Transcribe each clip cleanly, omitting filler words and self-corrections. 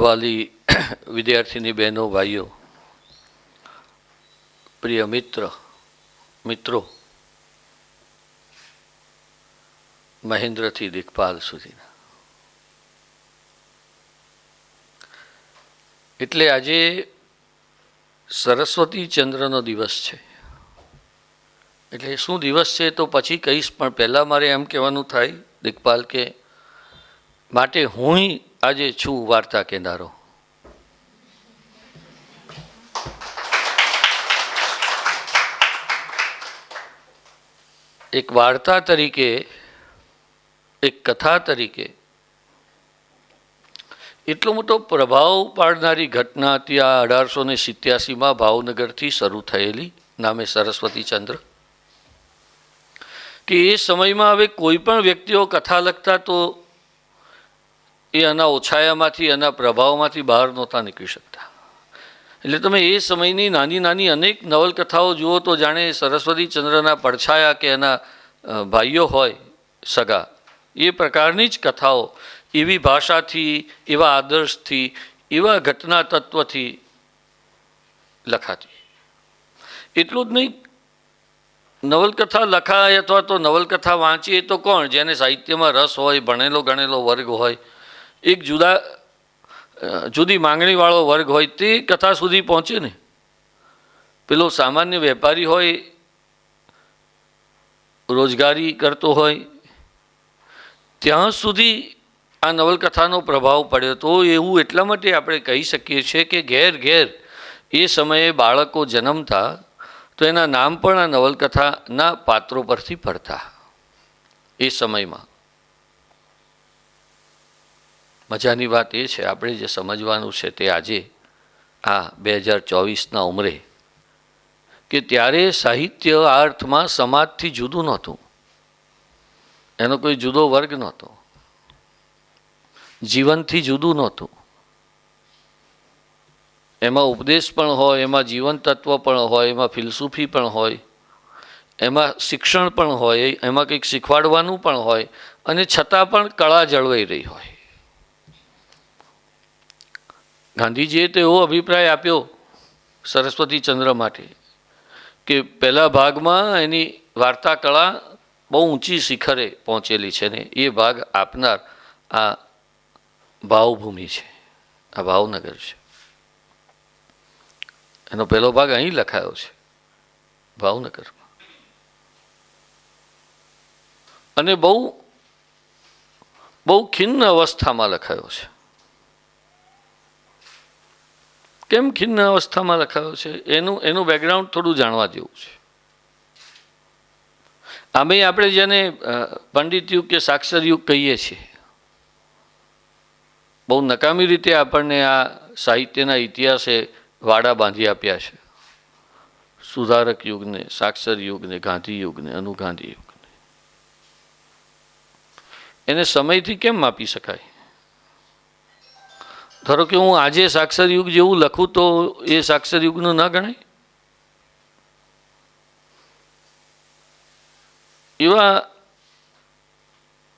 વાલી વિદ્યાર્થીની બહેનો ભાઈઓ, પ્રિય મિત્રો, મહેન્દ્રથી દિગ્પાલ સુધીના, એટલે આજે સરસ્વતી ચંદ્રનો દિવસ છે. એટલે શું દિવસ છે તો પછી કહીશ, પણ પહેલાં મારે એમ કહેવાનું થાય દિગ્પાલ કે માટે હું આજે છું વાર્તા કહેનારો. એક વાર્તા તરીકે, એક કથા તરીકે એટલો મોટો પ્રભાવ પાડનારી ઘટના હતી આ 1887માં ભાવનગરથી શરૂ થયેલી, નામે સરસ્વતી ચંદ્ર. કે એ સમયમાં હવે કોઈ પણ વ્યક્તિઓ કથા લખતા તો એ આના ઓછાયામાંથી, આના પ્રભાવમાંથી બહાર નહોતા નીકળી શકતા. એટલે તમે એ સમયની નાની નાની અનેક નવલકથાઓ જુઓ તો જાણે સરસ્વતી ચંદ્રના પડછાયા કે એના ભાઈઓ હોય સગા, એ પ્રકારની જ કથાઓ એવી ભાષાથી, એવા આદર્શથી, એવા ઘટના તત્વથી લખાતી. એટલું જ નહીં, નવલકથા લખાય અથવા તો નવલકથા વાંચીએ તો કોણ? જેને સાહિત્યમાં રસ હોય, ભણેલો ગણેલો વર્ગ હોય, એક જુદી માંગણીવાળો વર્ગ હોય, તે કથા સુધી પહોંચે ને. પેલો સામાન્ય વેપારી હોય, રોજગારી કરતો હોય, ત્યાં સુધી આ નવલકથાનો પ્રભાવ પડ્યો. તો એવું એટલા માટે આપણે કહી શકીએ છીએ કે ઘેર ઘેર એ સમયે બાળકો જન્મતા તો એના નામ પણ આ નવલકથાના પાત્રો પરથી પડતા. એ સમયમાં મજાની વાત એ છે, આપણે જે સમજવાનું છે તે આજે આ 2024ના ઉંમરે, કે ત્યારે સાહિત્ય આ અર્થમાં સમાજથી જુદું નહોતું. એનો કોઈ જુદો વર્ગ નહોતો, જીવનથી જુદું નહોતું. એમાં ઉપદેશ પણ હોય, એમાં જીવન તત્વ પણ હોય, એમાં ફિલસૂફી પણ હોય, એમાં શિક્ષણ પણ હોય, એમાં કંઈક શીખવાડવાનું પણ હોય, અને છતાં પણ કળા જળવાઈ રહી હોય. ગાંધીજીએ તો એવો અભિપ્રાય આપ્યો સરસ્વતી ચંદ્ર માટે કે પહેલા ભાગમાં એની વાર્તા કળા બહુ ઊંચી શિખરે પહોંચેલી છે ને એ ભાગ આપનાર આ ભાવભૂમિ છે, આ ભાવનગર છે. એનો પહેલો ભાગ અહીં લખાયો છે, ભાવનગરમાં. અને બહુ ખિન્ન અવસ્થામાં લખાયો છે. કેમ ખિન્ન અવસ્થામાં લખાયો છે? એનું બેકગ્રાઉન્ડ થોડું જાણવા જેવું છે. આમે આપણે જેને પંડિત યુગ કે સાક્ષર યુગ કહીએ છીએ, બહુ નકામી રીતે આપણને આ સાહિત્યના ઇતિહાસે વાડા બાંધી આપ્યા છે. સુધારક યુગને, સાક્ષર યુગને, ગાંધી યુગને, અનુગાંધી યુગને. એને સમયથી કેમ માપી શકાય? ધારો કે હું આજે સાક્ષર યુગ જેવું લખું તો એ સાક્ષર યુગનું ન ગણાય?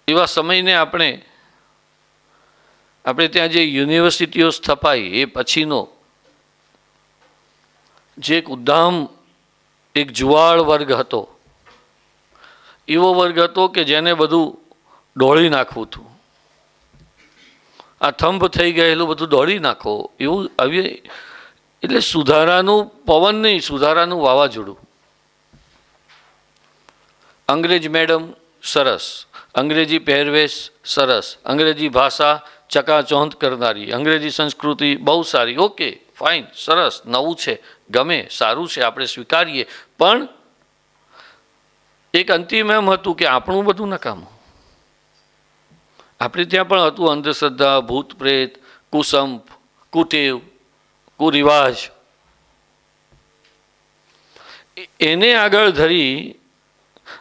એવા સમયને આપણે ત્યાં જે યુનિવર્સિટીઓ સ્થપાઈ એ પછીનો જે એક ઉદ્દામ, એક જુવાળ વર્ગ હતો, એવો વર્ગ હતો કે જેને બધું દોડી નાખવું હતું. આ થંભ થઈ ગયેલું બધું દોડી નાખો એવું આવી. એટલે સુધારાનું પવન નહીં, સુધારાનું વાવાઝોડું. અંગ્રેજ મેડમ સરસ, અંગ્રેજી પહેરવેશ સરસ, અંગ્રેજી ભાષા ચકાચોંધ કરનારી, અંગ્રેજી સંસ્કૃતિ બહુ સારી, ઓકે ફાઇન, સરસ, નવું છે, ગમે, સારું છે, આપણે સ્વીકારીએ. પણ એક અંતિમ એમ હતું કે આપણું બધું નકામું. આપણે ત્યાં પણ હતું અંધશ્રદ્ધા, ભૂત પ્રેત, કુસંપ, કુટેવ, કુરિવાજ. એને આગળ ધરી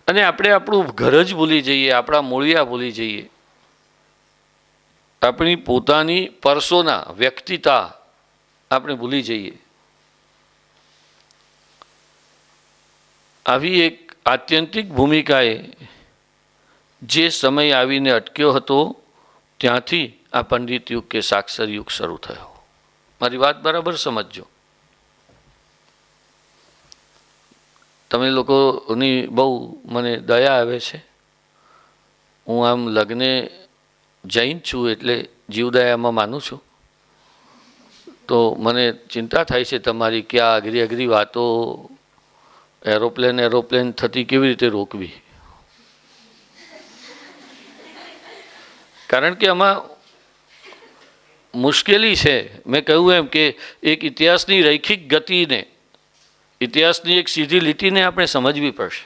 અને આપણે આપણું ઘર જ ભૂલી જઈએ, આપણા મૂળિયા ભૂલી જઈએ, આપણી પોતાની પર્સોના, વ્યક્તિતા આપણે ભૂલી જઈએ. આવી એક આત્યંતિક ભૂમિકાએ જે સમય આવીને અટક્યો હતો ત્યાંથી આ પંડિત યુગ કે સાક્ષર યુગ શરૂ થયો. મારી વાત બરાબર સમજજો. તમે લોકોની બહુ મને દયા આવે છે. હું આમ લગ્ને જૈન છું એટલે જીવદયામાં માનું છું. તો મને ચિંતા થાય છે તમારી કે આ અઘરી અઘરી વાતો એરોપ્લેન થતી કેવી રીતે રોકવી. કારણ કે આમાં મુશ્કેલી છે. મેં કહ્યું એમ કે એક ઇતિહાસની રૈખિક ગતિને, ઇતિહાસની એક સીધી લીટીને આપણે સમજવી પડશે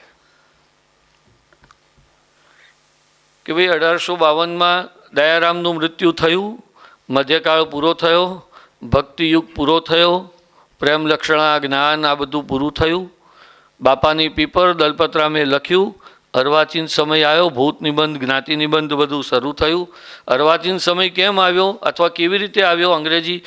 કે ભાઈ 1852માં દયારામનું મૃત્યુ થયું, મધ્યકાળ પૂરો થયો, ભક્તિયુગ પૂરો થયો, પ્રેમ લક્ષણા જ્ઞાન આ બધું પૂરું થયું. બાપાની પીપર દલપતરામે લખ્યું. અર્વાચીન સમય આવ્યો, ભૂત નિબંધ જ્ઞાતિ નિબંધ બધું શરૂ થયું. અર્વાચીન સમય કેમ આવ્યો અથવા કેવી રીતે આવ્યો? અંગ્રેજી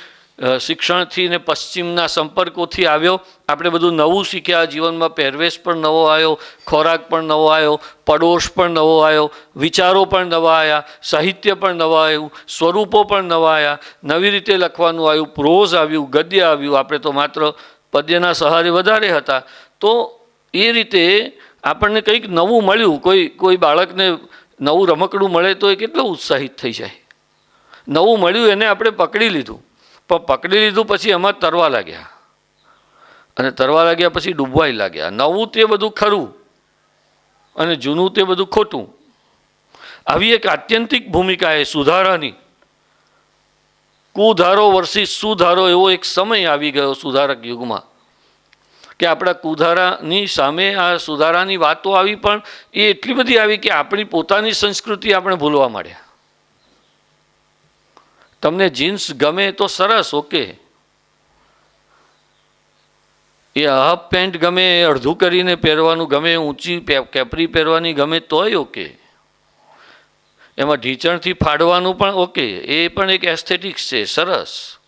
શિક્ષણથી ને પશ્ચિમના સંપર્કોથી આવ્યો. આપણે બધું નવું શીખ્યા. જીવનમાં પહેરવેશ પણ નવો આવ્યો, ખોરાક પણ નવો આવ્યો, પડોશ પણ નવો આવ્યો, વિચારો પણ નવા આવ્યા, સાહિત્ય પણ નવા આવ્યું, સ્વરૂપો પણ નવા આવ્યા, નવી રીતે લખવાનું આવ્યું, પ્રોઝ આવ્યું, ગદ્ય આવ્યું. આપણે તો માત્ર પદ્યના સહારે વધારે હતા. તો એ રીતે આપણને કંઈક નવું મળ્યું. કોઈ બાળકને નવું રમકડું મળે તો એ કેટલો ઉત્સાહિત થઈ જાય. નવું મળ્યું એને આપણે પકડી લીધું, પણ પકડી લીધું પછી એમાં તરવા લાગ્યા, અને તરવા લાગ્યા પછી ડૂબવાય લાગ્યા. નવું તે બધું ખરું અને જૂનું તે બધું ખોટું. આવી એક આત્યંતિક ભૂમિકા એ સુધારાની. કુધારો વર્સિસ સુધારો એવો એક સમય આવી ગયો સુધારક યુગમાં કે આપણા કુધારાની સામે આ સુધારાની વાતો આવી, પણ એ એટલી બધી આવી કે આપણી પોતાની સંસ્કૃતિ આપણે ભૂલવા માંડ્યા. તમને જીન્સ ગમે તો સરસ, ઓકે. એ હાફ પેન્ટ ગમે, અડધું કરીને પહેરવાનું ગમે, ઊંચી કેપરી પહેરવાની ગમે તોય ઓકે. એમાં ઢીંચણથી ફાડવાનું પણ ઓકે, એ પણ એક એસ્થેટિક્સ છે, સરસ.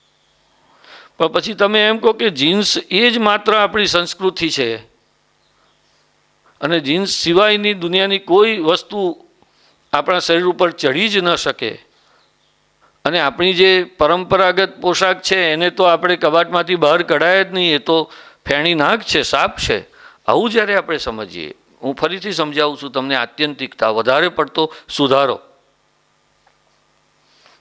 પણ પછી તમે એમ કહો કે જીન્સ એ જ માત્ર આપણી સંસ્કૃતિ છે અને જીન્સ સિવાયની દુનિયાની કોઈ વસ્તુ આપણા શરીર ઉપર ચઢી જ ન શકે, અને આપણી જે પરંપરાગત પોશાક છે એને તો આપણે કબાટમાંથી બહાર કઢાય જ નહીં, એ તો ફેણી નાક છે, સાપ છે. આવું જ્યારે આપણે સમજીએ, હું ફરીથી સમજાવું છું તમને, આત્યંતિકતા, વધારે પડતો સુધારો.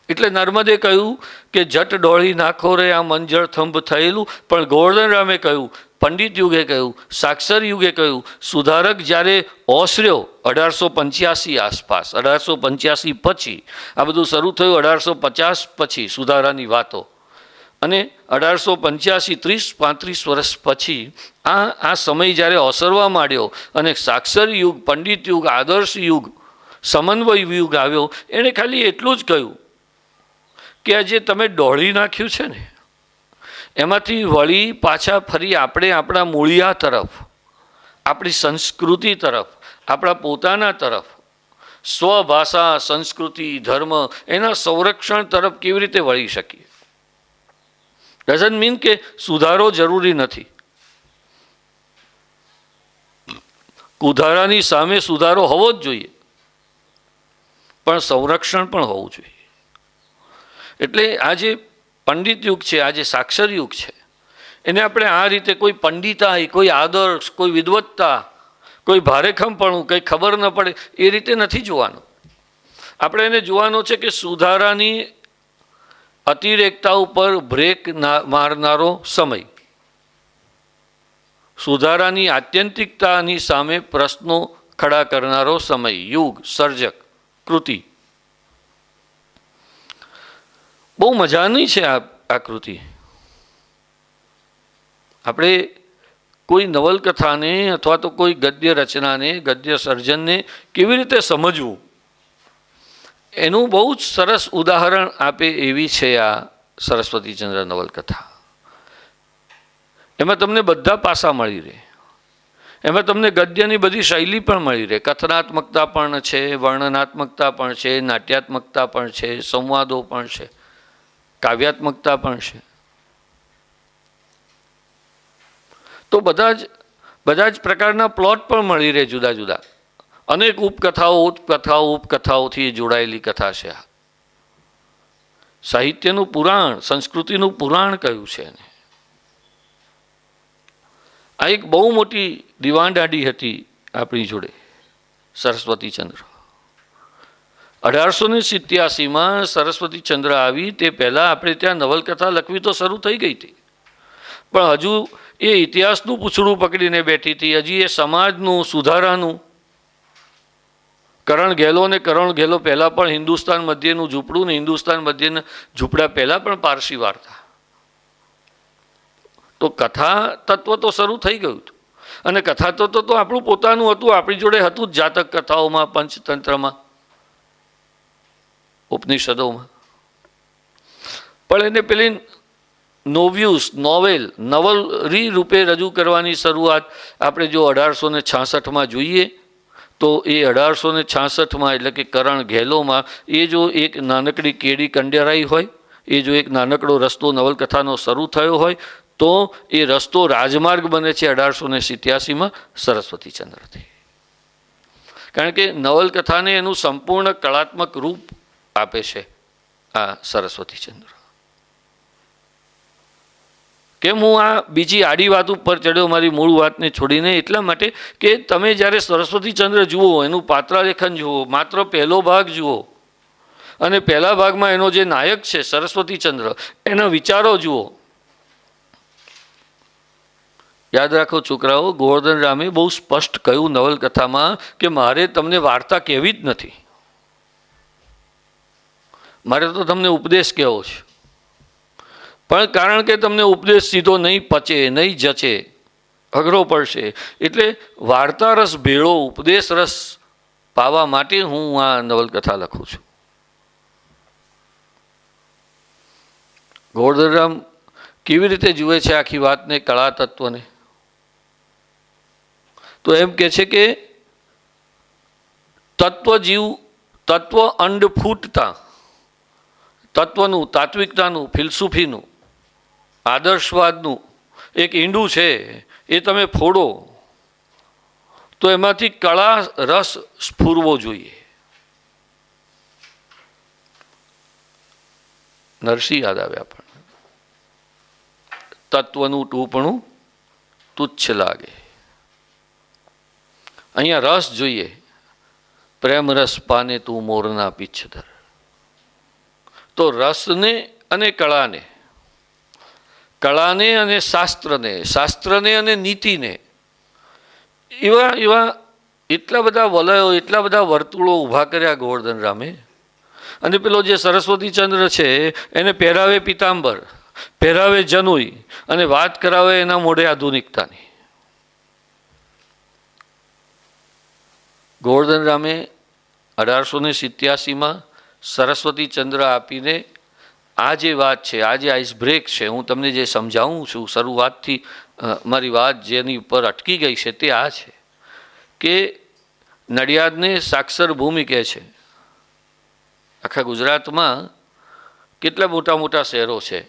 એટલે નર્મદે કહ્યું કે જટ ડોળી નાખો રે આ મંજળ થંભ થયેલું. પણ ગોવર્ધનરામે કહ્યું, પંડિત યુગે કહ્યું, સાક્ષર યુગે કહ્યું, સુધારક જ્યારે ઓસર્યો 1885 આસપાસ, 1885 પછી આ બધું શરૂ થયું, 1850 પછી સુધારાની વાતો, અને 1885 30-35 વર્ષ પછી આ સમય જ્યારે ઓસરવા માંડ્યો અને સાક્ષર યુગ, પંડિત યુગ, આદર્શ યુગ, સમન્વય યુગ આવ્યો, એણે ખાલી એટલું જ કહ્યું કે આ જે તમે ડોળી નાખ્યું છે ને એમાંથી વળી પાછા ફરી આપણે આપણા મૂળિયા તરફ, આપણી સંસ્કૃતિ તરફ, આપણા પોતાના તરફ, સ્વભાષા, સંસ્કૃતિ, ધર્મ, એના સંરક્ષણ તરફ કેવી રીતે વળી શકીએ. ડઝન્ટ મીન કે સુધારો જરૂરી નથી. કુધારાની સામે સુધારો હોવો જ જોઈએ, પણ સંરક્ષણ પણ હોવું જોઈએ. એટલે આ જે પંડિત યુગ છે, આ જે સાક્ષર યુગ છે, એને આપણે આ રીતે કોઈ પંડિતાઈ, કોઈ આદર્શ, કોઈ વિદવત્તા, કોઈ ભારેખમપણું, કંઈ ખબર ન પડે એ રીતે નથી જોવાનું. આપણે એને જોવાનો છે કે સુધારાની અતિરેકતા ઉપર બ્રેક મારનારો સમય, સુધારાની આત્યંતિકતાની સામે પ્રશ્નો ખડા કરનારો સમય, યુગ, સર્જક, કૃતિ. બહુ મજાની છે આ કૃતિ. આપણે કોઈ નવલકથાને અથવા તો કોઈ ગદ્ય રચનાને, ગદ્ય સર્જનને કેવી રીતે સમજવું એનું બહુ જ સરસ ઉદાહરણ આપે એવી છે આ સરસ્વતીચંદ્ર નવલકથા. એમાં તમને બધા પાસા મળી રહે. એમાં તમને ગદ્યની બધી શૈલી પણ મળી રહે. કથનાત્મકતા પણ છે, વર્ણનાત્મકતા પણ છે, નાટ્યાત્મકતા પણ છે, સંવાદો પણ છે, કાવ્યાત્મકતા પણ છે. તો બધા જ પ્રકારના પ્લોટ પણ મળી રહે જુદા જુદા. અનેક ઉપકથાઓથી જોડાયેલી કથા છે. સાહિત્યનું પુરાણ, સંસ્કૃતિનું પુરાણ કહ્યું છે એને. આ એક બહુ મોટી દીવાનદાંડી હતી આપણી જોડે સરસ્વતીચંદ્ર. 1887માં સરસ્વતીચંદ્ર આવી તે પહેલાં આપણે ત્યાં નવલકથા લખવી તો શરૂ થઈ ગઈ હતી, પણ હજુ એ ઇતિહાસનું પૂછડું પકડીને બેઠી હતી. હજી એ સમાજનું, સુધારાનું. કરણ ઘેલો ને કરણ ઘેલો પહેલાં પણ હિન્દુસ્તાન મધ્યનું ઝૂંપડું ને હિન્દુસ્તાન મધ્યના ઝૂંપડા પહેલાં પણ પારસી વાર્તા. તો કથા તત્વ તો શરૂ થઈ ગયું હતું. અને કથા તત્વ તો આપણું પોતાનું હતું, આપણી જોડે હતું જ. જાતક કથાઓમાં, પંચતંત્રમાં, ઉપનિષદોમાં. પણ એને પેલી નોવ્યુસ, નવલરી રૂપે રજૂ કરવાની શરૂઆત આપણે જો 1866માં જોઈએ તો એ 1866માં એટલે કે કરણ ઘેલોમાં એ જો એક નાનકડી કેડી કંડેરાઈ હોય, એ જો એક નાનકડો રસ્તો નવલકથાનો શરૂ થયો હોય તો એ રસ્તો રાજમાર્ગ બને છે 1887માં સરસ્વતીચંદ્રથી. કારણ કે નવલકથાને એનું સંપૂર્ણ કળાત્મક રૂપ આપે છે આ સરસ્વતીચંદ્ર. કેમ હું આ બીજી આડી વાત ઉપર ચડ્યો મારી મૂળ વાતને છોડીને? એટલા માટે કે તમે જ્યારે સરસ્વતીચંદ્ર જુઓ, એનું પાત્રાલેખન જુઓ, માત્ર પહેલો ભાગ જુઓ અને પહેલા ભાગમાં એનો જે નાયક છે સરસ્વતીચંદ્ર, એના વિચારો જુઓ. યાદ રાખો છોકરાઓ, ગોવર્ધન રામે બહુ સ્પષ્ટ કહ્યું નવલકથામાં કે મારે તમને વાર્તા કહેવી જ નથી, મારે તો તમને ઉપદેશ કહેવો છે. પણ કારણ કે તમને ઉપદેશ સીધો નહીં પચે, નહીં જચે, અઘરો પડશે, એટલે વાર્તા રસ ભેળો ઉપદેશ રસ પાવા માટે હું આ નવલકથા લખું છું. ગોવર્ધનરામ કેવી રીતે જુએ છે આખી વાતને, કળા તત્વને? તો એમ કે છે કે તત્વ અંડ ફૂટતા, તત્વનું, તાત્વિકતાનું, ફિલસૂફીનું, આદર્શવાદનું એક ઈંડું છે, એ તમે ફોડો તો એમાંથી કળા રસ સ્ફુરવો જોઈએ. નરસિંહ યાદ આવ્યા. પણ તત્વનું ટૂંપણું તુચ્છ લાગે. અહીંયા રસ જોઈએ. પ્રેમ રસ પાને તું મોરના પીછધર. તો રસને અને કળાને, કળાને અને શાસ્ત્રને, શાસ્ત્રને અને નીતિને, એવા એટલા બધા વલયો, એટલા બધા વર્તુળો ઊભા કર્યા ગોવર્ધન રામે. અને પેલો જે સરસ્વતીચંદ્ર છે એને પહેરાવે પિતાંબર, પહેરાવે જનોઈ અને વાત કરાવે એના મોઢે આધુનિકતાની. ગોવર્ધન રામે 1887માં સરસ્વતીચંદ્ર આપીને આ જે વાત છે, આ જે આઈસ બ્રેક છે, હું તમને જે સમજાવું છું શરૂઆતથી મારી વાત જેની ઉપર અટકી ગઈ છે તે આ છે કે નડિયાદને સાક્ષર ભૂમિ કહે છે. આખા ગુજરાતમાં કેટલા મોટા મોટા શહેરો છે,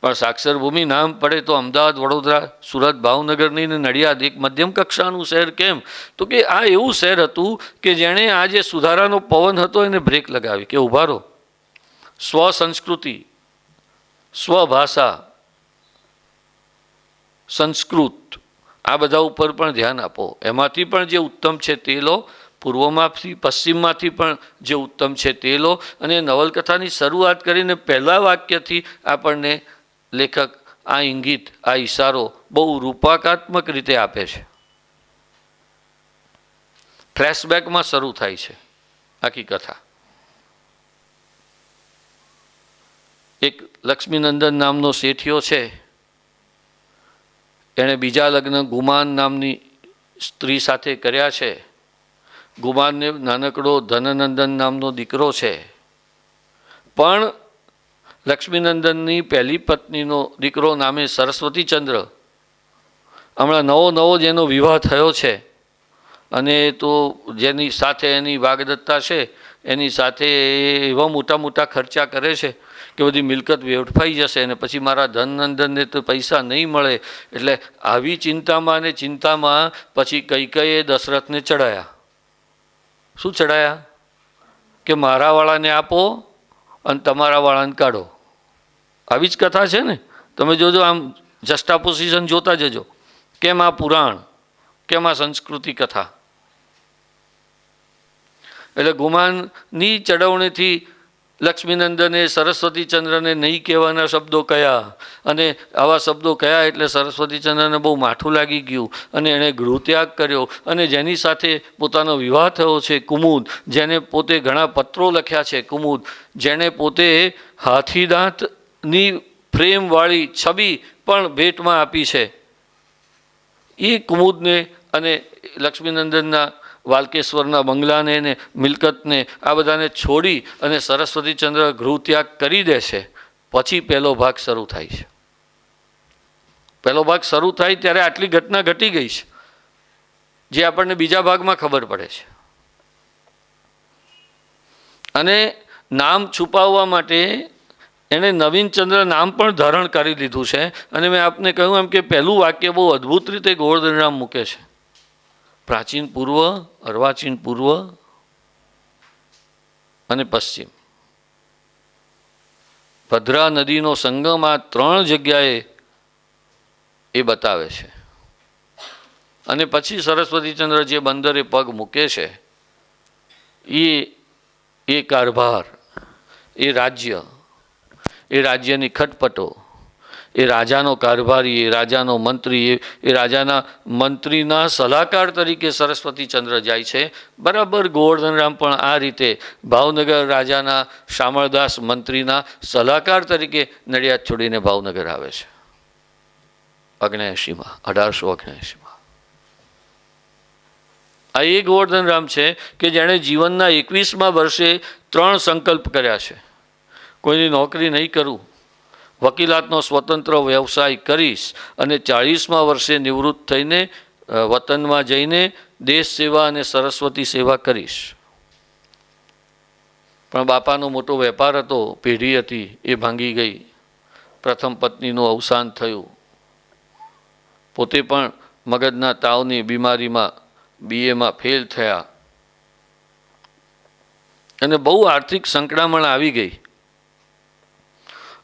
પણ સાક્ષર ભૂમિ નામ પડે તો અમદાવાદ, વડોદરા, સુરત, ભાવનગરની ને નડિયાદ એક મધ્યમ કક્ષાનું શહેર. કેમ? તો કે આ એવું શહેર હતું કે જેણે આ જે સુધારાનો પવન હતો એને બ્રેક લગાવી કે ઊભા રહો, સ્વ સંસ્કૃતિ, સ્વભાષા, સંસ્કૃત, આ બધા ઉપર પણ ધ્યાન આપો. એમાંથી પણ જે ઉત્તમ છે તે લો, પૂર્વમાંથી પશ્ચિમમાંથી પણ જે ઉત્તમ છે તે લો. અને નવલકથાની શરૂઆત કરીને પહેલા વાક્યથી આપણને લેખક આ ઇંગિત, આ ઇશારો બહુ રૂપકાત્મક રીતે આપે છે. ફ્લેશબેકમાં શરૂ થાય છે આખી કથા. એક લક્ષ્મીનંદન નામનો શેઠિયો છે, એણે બીજા લગ્ન ગુમાન નામની સ્ત્રી સાથે કર્યા છે. ગુમાનને નાનકડો ધનનંદન નામનો દીકરો છે, પણ લક્ષ્મીનંદનની પહેલી પત્નીનો દીકરો નામે સરસ્વતીચંદ્ર, હમણાં નવો જેનો વિવાહ થયો છે અને તો જેની સાથે એની વાગદત્તા છે, એની સાથે એવા મોટા ખર્ચા કરે છે કે બધી મિલકત વેડફાઈ જશે અને પછી મારા ધનનંદનને તો પૈસા નહીં મળે. એટલે આવી ચિંતામાં અને ચિંતામાં પછી કૈકેયીએ દશરથને ચડાયા. શું ચડાયા? કે મારાવાળાને આપો, અને તમારા વાળાને કાઢો. આવી જ કથા છે ને. તમે જોજો, આમ જસ્ટાપોઝિશન જોતા જજો. કેમ આ પુરાણ, કેમ આ સંસ્કૃતિ કથા. એટલે ગુમાનની ચડવણીથી લક્ષ્મીનંદને સરસ્વતીચંદ્રને નહીં કહેવાના શબ્દો કયા, અને આવા શબ્દો કયા એટલે સરસ્વતીચંદ્રને બહુ માઠું લાગી ગયું અને એણે ગૃહત્યાગ કર્યો. અને જેની સાથે પોતાનો વિવાહ થયો છે, કુમુદ, જેને પોતે ઘણા પત્રો લખ્યા છે, કુમુદ, જેણે પોતે હાથીદાંતની ફ્રેમવાળી છબી પણ ભેટમાં આપી છે, એ કુમુદને અને લક્ષ્મીનંદનના વાલકેશ્વરના બંગલાને ને મિલકતને આ બધાને છોડી અને સરસ્વતીચંદ્ર ગૃહત્યાગ કરી દે છે. પછી પહેલો ભાગ શરૂ થાય છે. પહેલો ભાગ શરૂ થાય ત્યારે આટલી ઘટના ઘટી ગઈ છે, જે આપણને બીજા ભાગમાં ખબર પડે છે. અને નામ છુપાવવા માટે એણે નવીનચંદ્ર નામ પણ ધારણ કરી લીધું છે. અને મેં આપને કહ્યું એમ કે પહેલું વાક્ય બહુ અદ્ભુત રીતે ગોવર્ધનરામ મૂકે છે. પ્રાચીન પૂર્વ, અર્વાચીન પૂર્વ અને પશ્ચિમ, ભદ્રા નદીનો સંગમ આ 3 જગ્યાએ એ બતાવે છે. અને પછી સરસ્વતીચંદ્ર જે બંદરે પગ મૂકે છે, એ કારભાર, એ રાજ્યની ખટપટો, એ રાજાનો કારભારી, એ રાજાનો મંત્રી, એ રાજાના મંત્રીના સલાહકાર તરીકે સરસ્વતીચંદ્ર જાય છે. બરાબર ગોવર્ધનરામ પણ આ રીતે ભાવનગર રાજાના શામળદાસ મંત્રીના સલાહકાર તરીકે નડિયાદ છોડીને ભાવનગર આવે છે 1879. આ એ ગોવર્ધનરામ છે કે જેણે જીવનના 21મા વર્ષે 3 સંકલ્પ કર્યા છે. કોઈની નોકરી નહીં કરું, વકીલાતનો સ્વતંત્ર વ્યવસાય કરીશ, અને 40મા વર્ષે નિવૃત્ત થઈને વતનમાં જઈને દેશ સેવા અને સરસ્વતી સેવા કરીશ. પણ બાપાનો મોટો વેપાર હતો, પેઢી હતી, એ ભાંગી ગઈ. પ્રથમ પત્નીનું અવસાન થયું. પોતે પણ મગજના તાવની બીમારીમાં BAમાં ફેલ થયા અને બહુ આર્થિક સંકળામણ આવી ગઈ.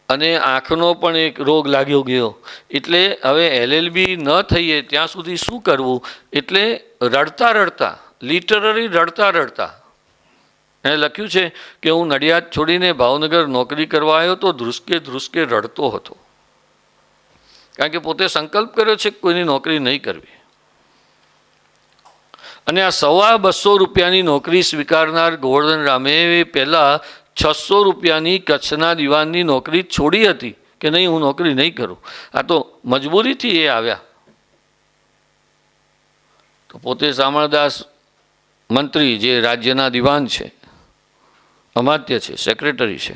અને આંખનો પણ એક રોગ લાગ્યો ગયો. એટલે હવે LLB ન થઈએ ત્યાં સુધી શું કરવું, એટલે રડતા લિટરરી રડતા એણે લખ્યું છે કે હું નડિયાદ છોડીને ભાવનગર નોકરી કરવા આવ્યો તો ધ્રુસકે રડતો હતો. કારણ કે પોતે સંકલ્પ કર્યો છે કે કોઈની નોકરી નહીં કરવી. અને આ ₹250 નોકરી સ્વીકારનાર ગોવર્ધનરામે પહેલાં 600 રૂપિયાની કચ્છના દિવાનની નોકરી છોડી હતી કે નહીં, હું નોકરી નહીં કરું. આ તો મજબૂરીથી એ આવ્યા. તો પોતે શામળદાસ મંત્રી, જે રાજ્યના દિવાન છે, અમાત્ય છે, સેક્રેટરી છે,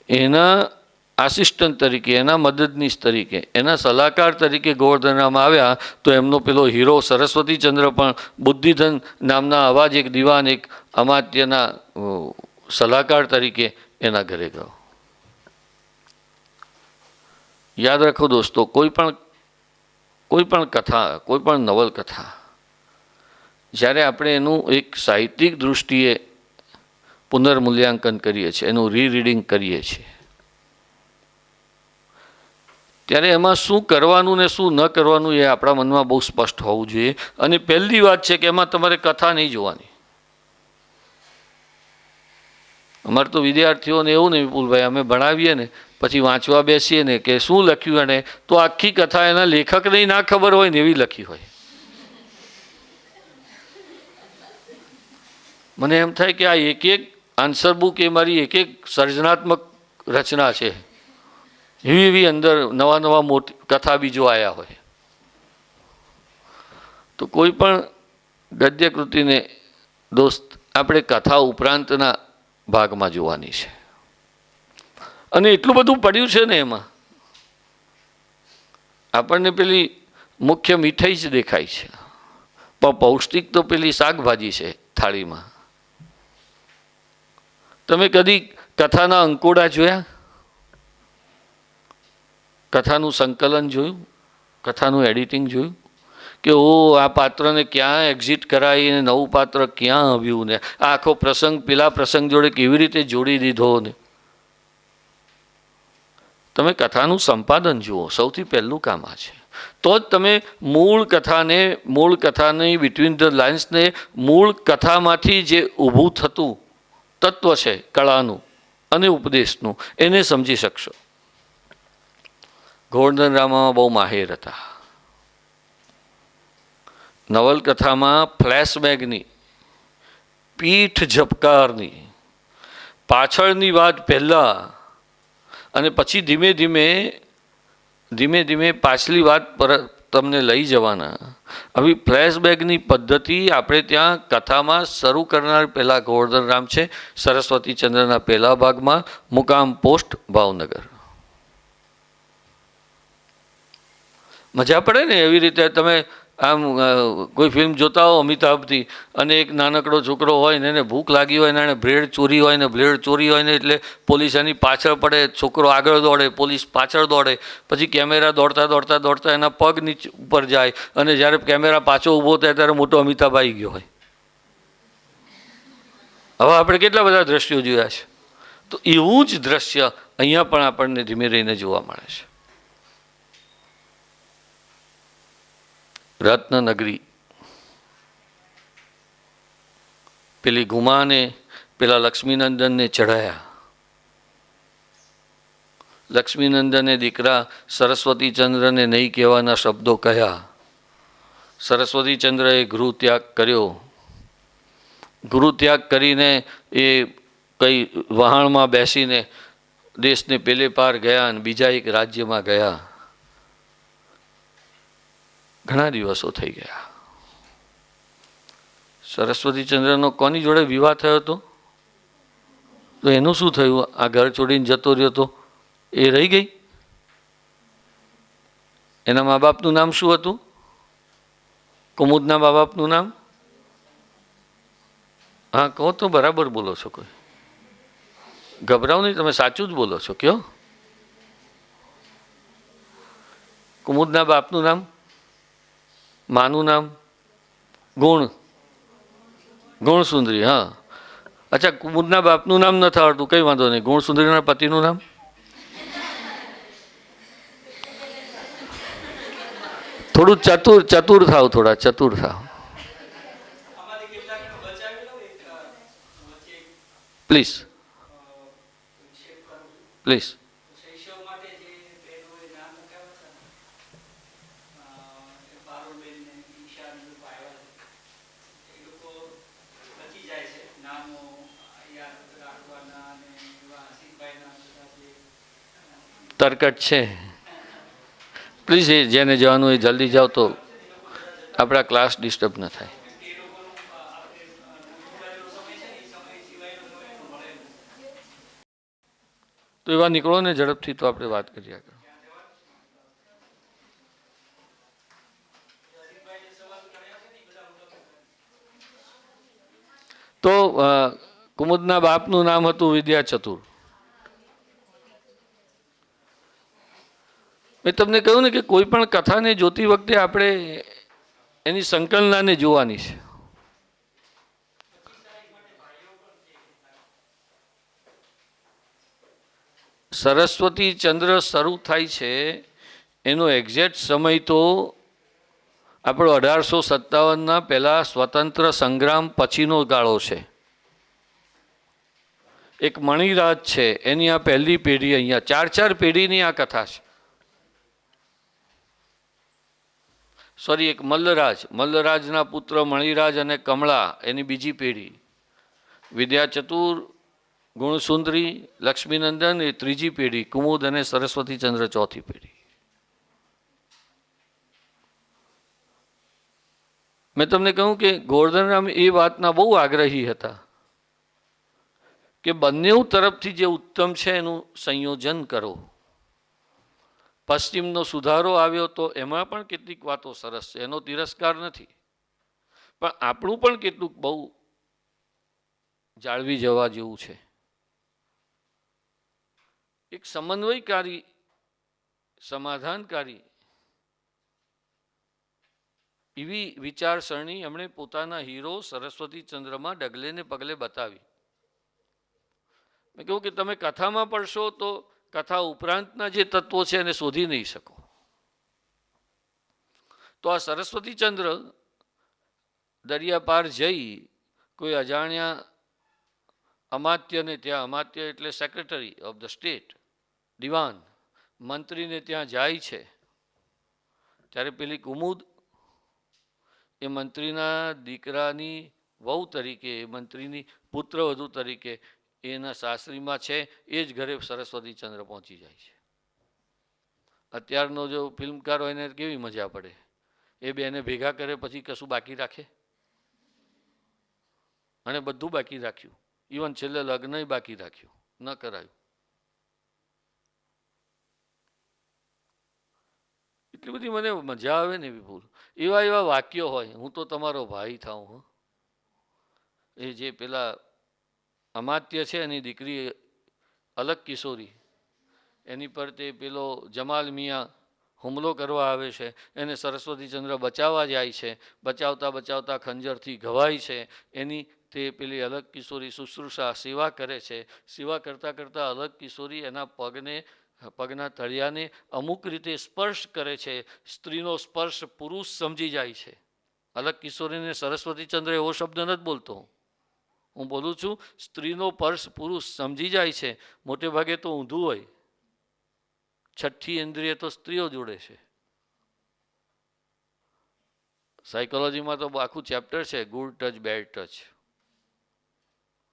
એના આસિસ્ટન્ટ તરીકે, એના મદદનીશ તરીકે, એના સલાહકાર તરીકે ગોવર્ધનરામ આવ્યા. તો એમનો પેલો હીરો સરસ્વતીચંદ્ર પણ બુદ્ધિધન નામના આવા જ એક દિવાન, એક અમાત્યના સલાહકાર તરીકે એના ઘરે ગયો. યાદ રાખો દોસ્તો, કોઈ પણ કથા, કોઈ પણ નવલકથા, જ્યારે આપણે એનું એક સાહિત્યિક દૃષ્ટિએ પુનર્મૂલ્યાંકન કરીએ છીએ, એનું રીરીડિંગ કરીએ છીએ, ત્યારે એમાં શું કરવાનું ને શું ન કરવાનું એ આપણા મનમાં બહુ સ્પષ્ટ હોવું જોઈએ. અને પહેલી વાત છે કે એમાં તમારે કથા નહીં જોવાની. અમારે તો વિદ્યાર્થીઓને એવું ને વિપુલભાઈ, અમે ભણાવીએ ને પછી વાંચવા બેસીએ ને કે શું લખ્યું એને, તો આખી કથા એના લેખકને ના ખબર હોય ને એવી લખી હોય. મને એમ થાય કે આ એક આન્સર બુક એ મારી એક સર્જનાત્મક રચના છે. એવી અંદર નવા મોટી કથા બીજો આવ્યા હોય. તો કોઈ પણ ગદ્ય કૃતિને દોસ્ત આપણે કથા ઉપરાંતના ભાગમાં જોવાની છે. અને એટલું બધું પડ્યું છે ને એમાં, આપણને પેલી મુખ્ય મીઠાઈ જ દેખાય છે, પણ પૌષ્ટિક તો પેલી શાકભાજી છે થાળીમાં. તમે કદી કથાના અંકોડા જોયા? કથાનું સંકલન જોયું? કથાનું એડિટિંગ જોયું? કે ઓ આ પાત્રને ક્યાં એક્ઝિટ કરાવી ને નવું પાત્ર ક્યાં આવ્યું ને આ આખો પ્રસંગ પેલા પ્રસંગ જોડે કેવી રીતે જોડી દીધો ને. તમે કથાનું સંપાદન જુઓ, સૌથી પહેલું કામ આ છે. તો જ તમે મૂળ કથાની બિટવીન ધ લાઇન્સને મૂળ કથામાંથી જે ઊભું થતું તત્વ છે કળાનું અને ઉપદેશનું એને સમજી શકશો. ગોવર્ધનરામમાં બહુ માહિર હતા. નવલકથામાં ફ્લેશબેકની, પીઠ ઝબકારની, પાછળની વાત પહેલાં અને પછી ધીમે ધીમે પાછલી વાત પર તમને લઈ જવાના. આવી ફ્લેશબેકની પદ્ધતિ આપણે ત્યાં કથામાં શરૂ કરનાર પહેલાં ગોવર્ધનરામ છે. સરસ્વતીચંદ્રના પહેલા ભાગમાં, મુકામ પોસ્ટ ભાવનગર. મજા પડે ને એવી રીતે. તમે આમ કોઈ ફિલ્મ જોતા હો અમિતાભથી અને એક નાનકડો છોકરો હોય ને એને ભૂખ લાગી હોય ને એને બ્રેડ ચોરી હોય ને એટલે પોલીસ એની પાછળ પડે, છોકરો આગળ દોડે, પોલીસ પાછળ દોડે, પછી કેમેરા દોડતા એના પગ નીચે ઉપર જાય અને જ્યારે કેમેરા પાછો ઊભો થાય ત્યારે મોટો અમિતાભ આવી ગયો હોય. હવે આપણે કેટલા બધા દ્રશ્યો જોયા છે. તો એવું જ દ્રશ્ય અહીંયા પણ આપણને ધીમે રહીને જોવા મળે છે. રત્નનગરી, પેલી ગુમાને પેલા લક્ષ્મીનંદનને ચઢાયા. લક્ષ્મીનંદને દીકરા સરસ્વતીચંદ્રને નહીં કહેવાના શબ્દો કહ્યા. સરસ્વતીચંદ્રએ ગૃહત્યાગ કર્યો. ગૃહત્યાગ કરીને એ કઈ વહાણમાં બેસીને દેશને પેલે પાર ગયા અને બીજા એક રાજ્યમાં ગયા. ઘણા દિવસો થઈ ગયા. સરસ્વતીચંદ્રનો કોની જોડે વિવાહ થયો હતો? તો એનું શું થયું? આ ઘર છોડીને જતો રહ્યો હતો એ રહી ગઈ. એના મા બાપનું નામ શું હતું? કુમુદના મા બાપનું નામ? હા કહો તો, બરાબર બોલો છો. કોઈ ગભરાવ નહીં, તમે સાચું જ બોલો છો. કયો કુમુદના બાપનું નામ? માનું નામ? ગુણસુંદરી. હા, અચ્છા, કુમુદના બાપનું નામ નથી આવડતું, કંઈ વાંધો નહીં. ગુણસુંદરીના પતિનું નામ? થોડું ચતુર થાવ, થોડા ચતુર થાવ પ્લીઝ. તરકટ છે. પ્લીઝ, એ જેને જવાનું એ જલ્દી જાઓ તો આપણા ક્લાસ ડિસ્ટર્બ ન થાય. તો એવા નીકળો ને ઝડપથી, તો આપણે વાત કરીએ આગળ. તો કુમુદના બાપનું નામ હતું વિદ્યાચતુર. મેં તમને કહ્યું ને કે કોઈ પણ કથાને જોતી વખતે આપણે એની સંકલનાને જોવાની છે. સરસ્વતીચંદ્ર શરૂ થાય છે એનો એક્ઝેક્ટ સમય તો આપણો 1857ના પહેલા સ્વતંત્ર સંગ્રામ પછીનો ગાળો છે. એક મણિરાજ છે, એની આ પહેલી પેઢી. અહીંયા ચાર પેઢીની આ કથા છે. સોરી, એક મલ્લરાજના પુત્ર મણિરાજ અને કમળા એની બીજી પેઢી. વિદ્યાચતુર, ગુણસુંદરી, લક્ષ્મીનંદન એ ત્રીજી પેઢી. કુમુદ અને સરસ્વતીચંદ્ર ચોથી પેઢી. મેં તમને કહ્યું કે ગોવર્ધનરામ એ વાતના બહુ આગ્રહી હતા કે બંને તરફથી જે ઉત્તમ છે એનું સંયોજન કરો. પશ્ચિમનો સુધારો આવ્યો તો એમાં પણ કેટલીક વાતો સરસ છે, એનો તિરસ્કાર નથી, પણ આપણું પણ કેટલુંક બહુ જાળવી જવા જેવું છે. એક સમન્વયકારી, સમાધાનકારી એવી વિચારસરણી એમણે પોતાના હીરો સરસ્વતીચંદ્રમાં ડગલે ને પગલે બતાવી. મેં કહ્યું કે તમે કથામાં પડશો તો કથા ઉપરાંતના જે તત્વો છે એને શોધી નહીં શકો. તો આ સરસ્વતીચંદ્ર દરિયા પાર જઈ કોઈ અજાણ્યા અમાત્યને ત્યાં, અમાત્ય એટલે સેક્રેટરી ઓફ ધ સ્ટેટ, દિવાન, મંત્રીને ત્યાં જાય છે. ત્યારે પેલી કુમુદ એ મંત્રીના દીકરાની વહુ તરીકે, મંત્રીની પુત્રવધુ તરીકે એના સાસરીમાં છે. એ જ ઘરે સરસ્વતીચંદ્ર પહોંચી જાય છે. અત્યારનો જો ફિલ્મકાર હોય એને કેવી મજા પડે, એ બેને ભેગા કરે પછી કશું બાકી રાખે? અને બધું બાકી રાખ્યું, ઇવન છેલ્લે લગ્ન બાકી રાખ્યું, ન કરાયું. એટલી બધી મને મજા આવે ને વિપુલ, એવા એવા વાક્યો હોય, હું તો તમારો ભાઈ થાઉં. હો, એ જે પેલા અમાત્ય છે એની દીકરી અલગ કિશોરી, એની પર તે પેલો જમાલ મિયા હુમલો કરવા આવે છે, એને સરસ્વતીચંદ્ર બચાવવા જાય છે. બચાવતા બચાવતા ખંજરથી ઘવાય છે. એની તે પેલી અલગ કિશોરી શુશ્રૂષા સેવા કરે છે. સેવા કરતાં કરતાં અલગ કિશોરી એના પગના તળિયાને અમુક રીતે સ્પર્શ કરે છે. સ્ત્રીનો સ્પર્શ પુરુષ સમજી જાય છે. અલગ કિશોરીને સરસ્વતીચંદ્ર એવો શબ્દ નથી બોલતો, હું બોલું છું સ્ત્રીનો સ્પર્શ પુરુષ સમજી જાય છે. મોટે ભાગે તો ઊંધું હોય. છઠ્ઠી ઇન્દ્રિય તો સ્ત્રીઓ જોડે છે. સાયકોલોજીમાં તો આખું ચેપ્ટર છે ગુડ ટચ બેડ ટચ.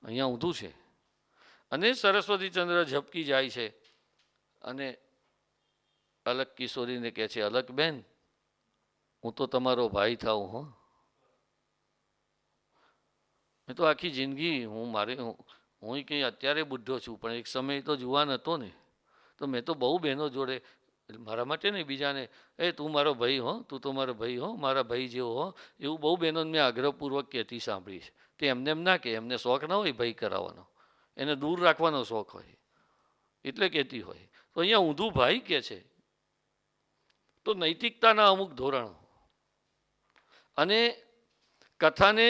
અહીંયા ઊંધું છે. અને સરસ્વતીચંદ્ર ઝપકી જાય છે અને અલગ કિશોરીને કહે છે, અલગ બેન, હું તો તમારો ભાઈ થાઉં. હો, મેં તો આખી જિંદગી હું કંઈ અત્યારે બુઢો છું, પણ એક સમય તો જુવાન હતો ને, તો મેં તો બહુ બહેનો જોડે, મારા માટે નહીં બીજાને, એ તું મારો ભાઈ હો, તું તો મારો ભાઈ હો, મારા ભાઈ જેવો હો, એવું બહુ બહેનોને મેં આગ્રહપૂર્વક કહેતી સાંભળી છે. તે એમને એમ ના કે, એમને શોખ ના હોય ભાઈ કરાવવાનો, એને દૂર રાખવાનો શોખ હોય એટલે કહેતી હોય. તો અહીંયા ઊંધું ભાઈ કહે છે. તો નૈતિકતાના અમુક ધોરણો અને કથાને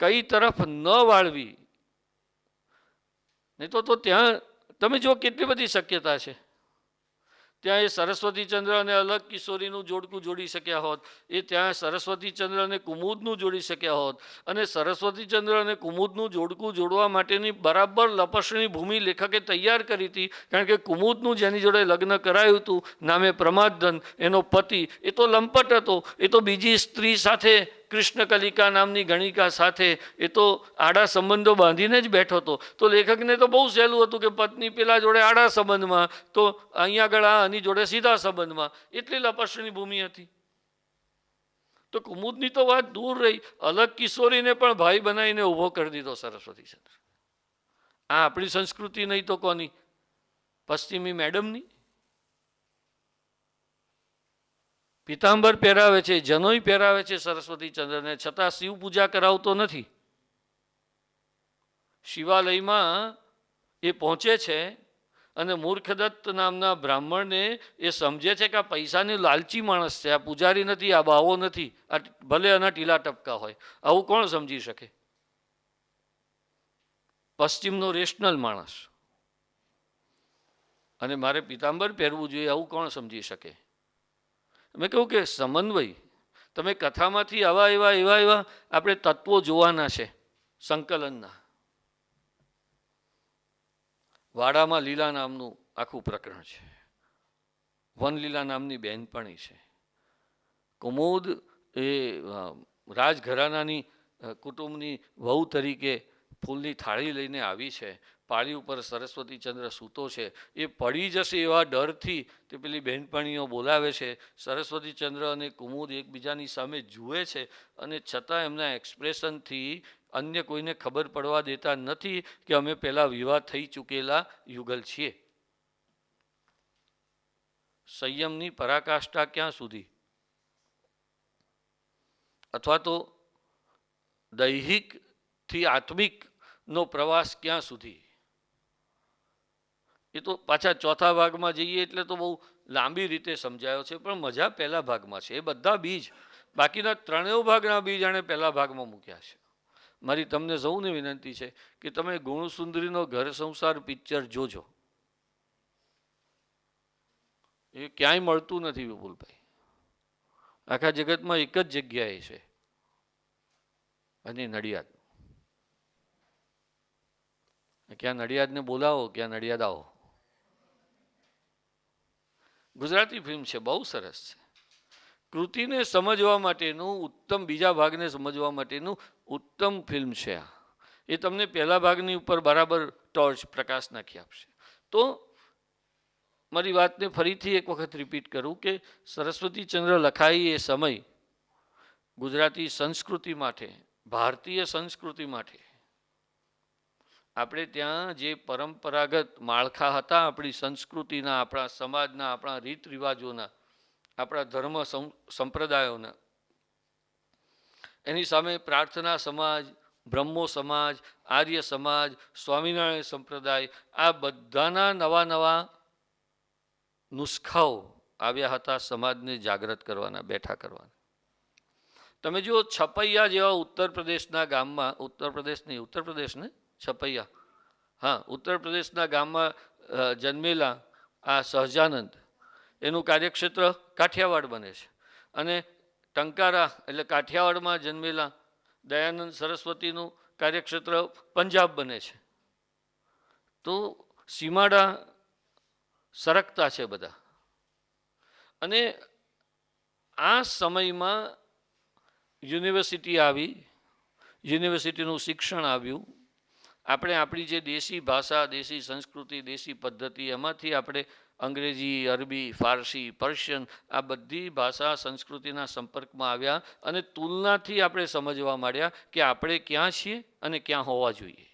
કઈ તરફ ન વાળવી, નહીં તો ત્યાં તમે જો કેટલી બધી શક્યતા છે. ત્યાં એ સરસ્વતીચંદ્ર અને અલગ કિશોરીનું જોડકું જોડી શક્યા હોત, એ ત્યાં સરસ્વતીચંદ્ર અને કુમુદનું જોડી શક્યા હોત, અને સરસ્વતીચંદ્ર અને કુમુદનું જોડકું જોડવા માટેની બરાબર લપસણી ભૂમિ લેખકે તૈયાર કરી હતી. કારણ કે કુમુદનું જેની જોડે લગ્ન કરાયું હતું નામે પ્રમાદધન, એનો પતિ એ તો લંપટ હતો. એ તો બીજી સ્ત્રી સાથે, કૃષ્ણકલિકા નામની ગણિકા સાથે એ તો આડા સંબંધો બાંધીને જ બેઠો હતો. તો લેખકને તો બહુ સહેલું હતું કે પત્ની પેલા જોડે આડા સંબંધમાં, તો અહીંયા આગળ આની જોડે સીધા સંબંધમાં. એટલી લપસણી ભૂમિ હતી. તો કુમુદની તો વાત દૂર રહી, અલગ કિશોરીને પણ ભાઈ બનાવીને ઊભો કરી દીધો સરસ્વતીચંદ્ર. આ આપણી સંસ્કૃતિ નહીં તો કોની? પશ્ચિમી મેડમની. પિતાંબર પહેરાવે છે, જનોઈ પહેરાવે છે સરસ્વતીચંદ્રને, છતાં શિવ પૂજા કરાવતો નથી. શિવાલયમાં એ પહોંચે છે અને મૂર્ખદત્ત નામના બ્રાહ્મણને એ સમજે છે કે આ પૈસાની લાલચી માણસ છે, આ પૂજારી નથી, આ બાવો નથી, આ ભલે આના ટીલા ટપકા હોય. આવું કોણ સમજી શકે? પશ્ચિમનો રેશનલ માણસ. અને મારે પિતાંબર પહેરવું જોઈએ આવું કોણ સમજી શકે? મેં કહ્યું કે સમન્વય, તમે કથામાંથી આવા એવા આપણે તત્વો જોવાના છે સંકલનના. વાડામાં લીલા નામનું આખું પ્રકરણ છે. વનલીલા નામની બહેનપણી છે. કુમુદ એ રાજઘરાનાની કુટુંબની વહુ તરીકે ફૂલની થાળી લઈને આવી છે. પાળી ઉપર સરસ્વતીચંદ્ર સૂતો છે. એ પડી જશે એવા ડરથી તે પેલી બહેનપણીઓ બોલાવે છે. સરસ્વતીચંદ્ર અને કુમુદ એકબીજાની સામે જુએ છે અને છતાં એમના એક્સપ્રેશનથી અન્ય કોઈને ખબર પડવા દેતા નથી કે અમે પહેલાં વિવાહ થઈ ચૂકેલા યુગલ છીએ. સંયમની પરાકાષ્ઠા ક્યાં સુધી? અથવા તો દૈહિકથી આત્મિકનો પ્રવાસ ક્યાં સુધી? એ તો પાછા ચોથા ભાગમાં જઈએ એટલે તો બહુ લાંબી રીતે સમજાયો છે, પણ મજા પહેલા ભાગમાં છે. એ બધા બીજ, બાકીના ત્રણેય ભાગના બીજ આણે પહેલા ભાગમાં મૂક્યા છે. મારી તમને સૌને વિનંતી છે કે તમે ગુણસુંદરીનો ઘર સંસાર પિક્ચર જોજો. એ ક્યાંય મળતું નથી વિપુલભાઈ, આખા જગતમાં એક જ જગ્યાએ છે, અને નડિયાદ. ક્યાં નડિયાદને બોલાવો, ક્યાં નડિયાદ આવો. ગુજરાતી ફિલ્મ છે, બહુ સરસ છે. કૃતિને સમજવા માટેનું ઉત્તમ, બીજા ભાગને સમજવા માટેનું ઉત્તમ ફિલ્મ છે આ. એ તમને પહેલા ભાગની ઉપર બરાબર ટોર્ચ પ્રકાશ નાખી આપશે. તો મારી વાતને ફરીથી એક વખત રિપીટ કરું કે સરસ્વતીચંદ્ર લખાઈ એ સમય ગુજરાતી સંસ્કૃતિ માટે, ભારતીય સંસ્કૃતિ માટે, આપણે ત્યાં જે પરંપરાગત માળખા હતા આપણી સંસ્કૃતિના, આપણા સમાજના, આપણા રીત રિવાજોના, આપણા ધર્મ સંપ્રદાયોના, એની સામે પ્રાર્થના સમાજ, બ્રહ્મો સમાજ, આર્ય સમાજ, સ્વામિનારાયણ સંપ્રદાય, આ બધાના નવા નવા નુસ્ખાઓ આવ્યા હતા સમાજને જાગૃત કરવાના, બેઠા કરવાના. તમે જુઓ છપૈયા જેવા ઉત્તર પ્રદેશના ગામમાં, ઉત્તર પ્રદેશ ને છપૈયા, હા, ઉત્તર પ્રદેશના ગામમાં જન્મેલા આ સહજાનંદ, એનું કાર્યક્ષેત્ર કાઠિયાવાડ બને છે. અને ટંકારા એટલે કાઠિયાવાડમાં જન્મેલા દયાનંદ સરસ્વતીનું કાર્યક્ષેત્ર પંજાબ બને છે. તો સીમાડા સરકતા છે બધા. અને આ સમયમાં યુનિવર્સિટી આવી, યુનિવર્સિટીનું શિક્ષણ આવ્યું. આપણે આપણી જે દેશી ભાષા, દેશી સંસ્કૃતિ, દેશી પદ્ધતિ, એમાંથી આપણે અંગ્રેજી, અરબી, ફારસી, પર્શિયન, આ બધી ભાષા સંસ્કૃતિના સંપર્કમાં આવ્યા અને તુલનાથી આપણે સમજવા માંડ્યા કે આપણે ક્યાં છીએ અને ક્યાં હોવા જોઈએ.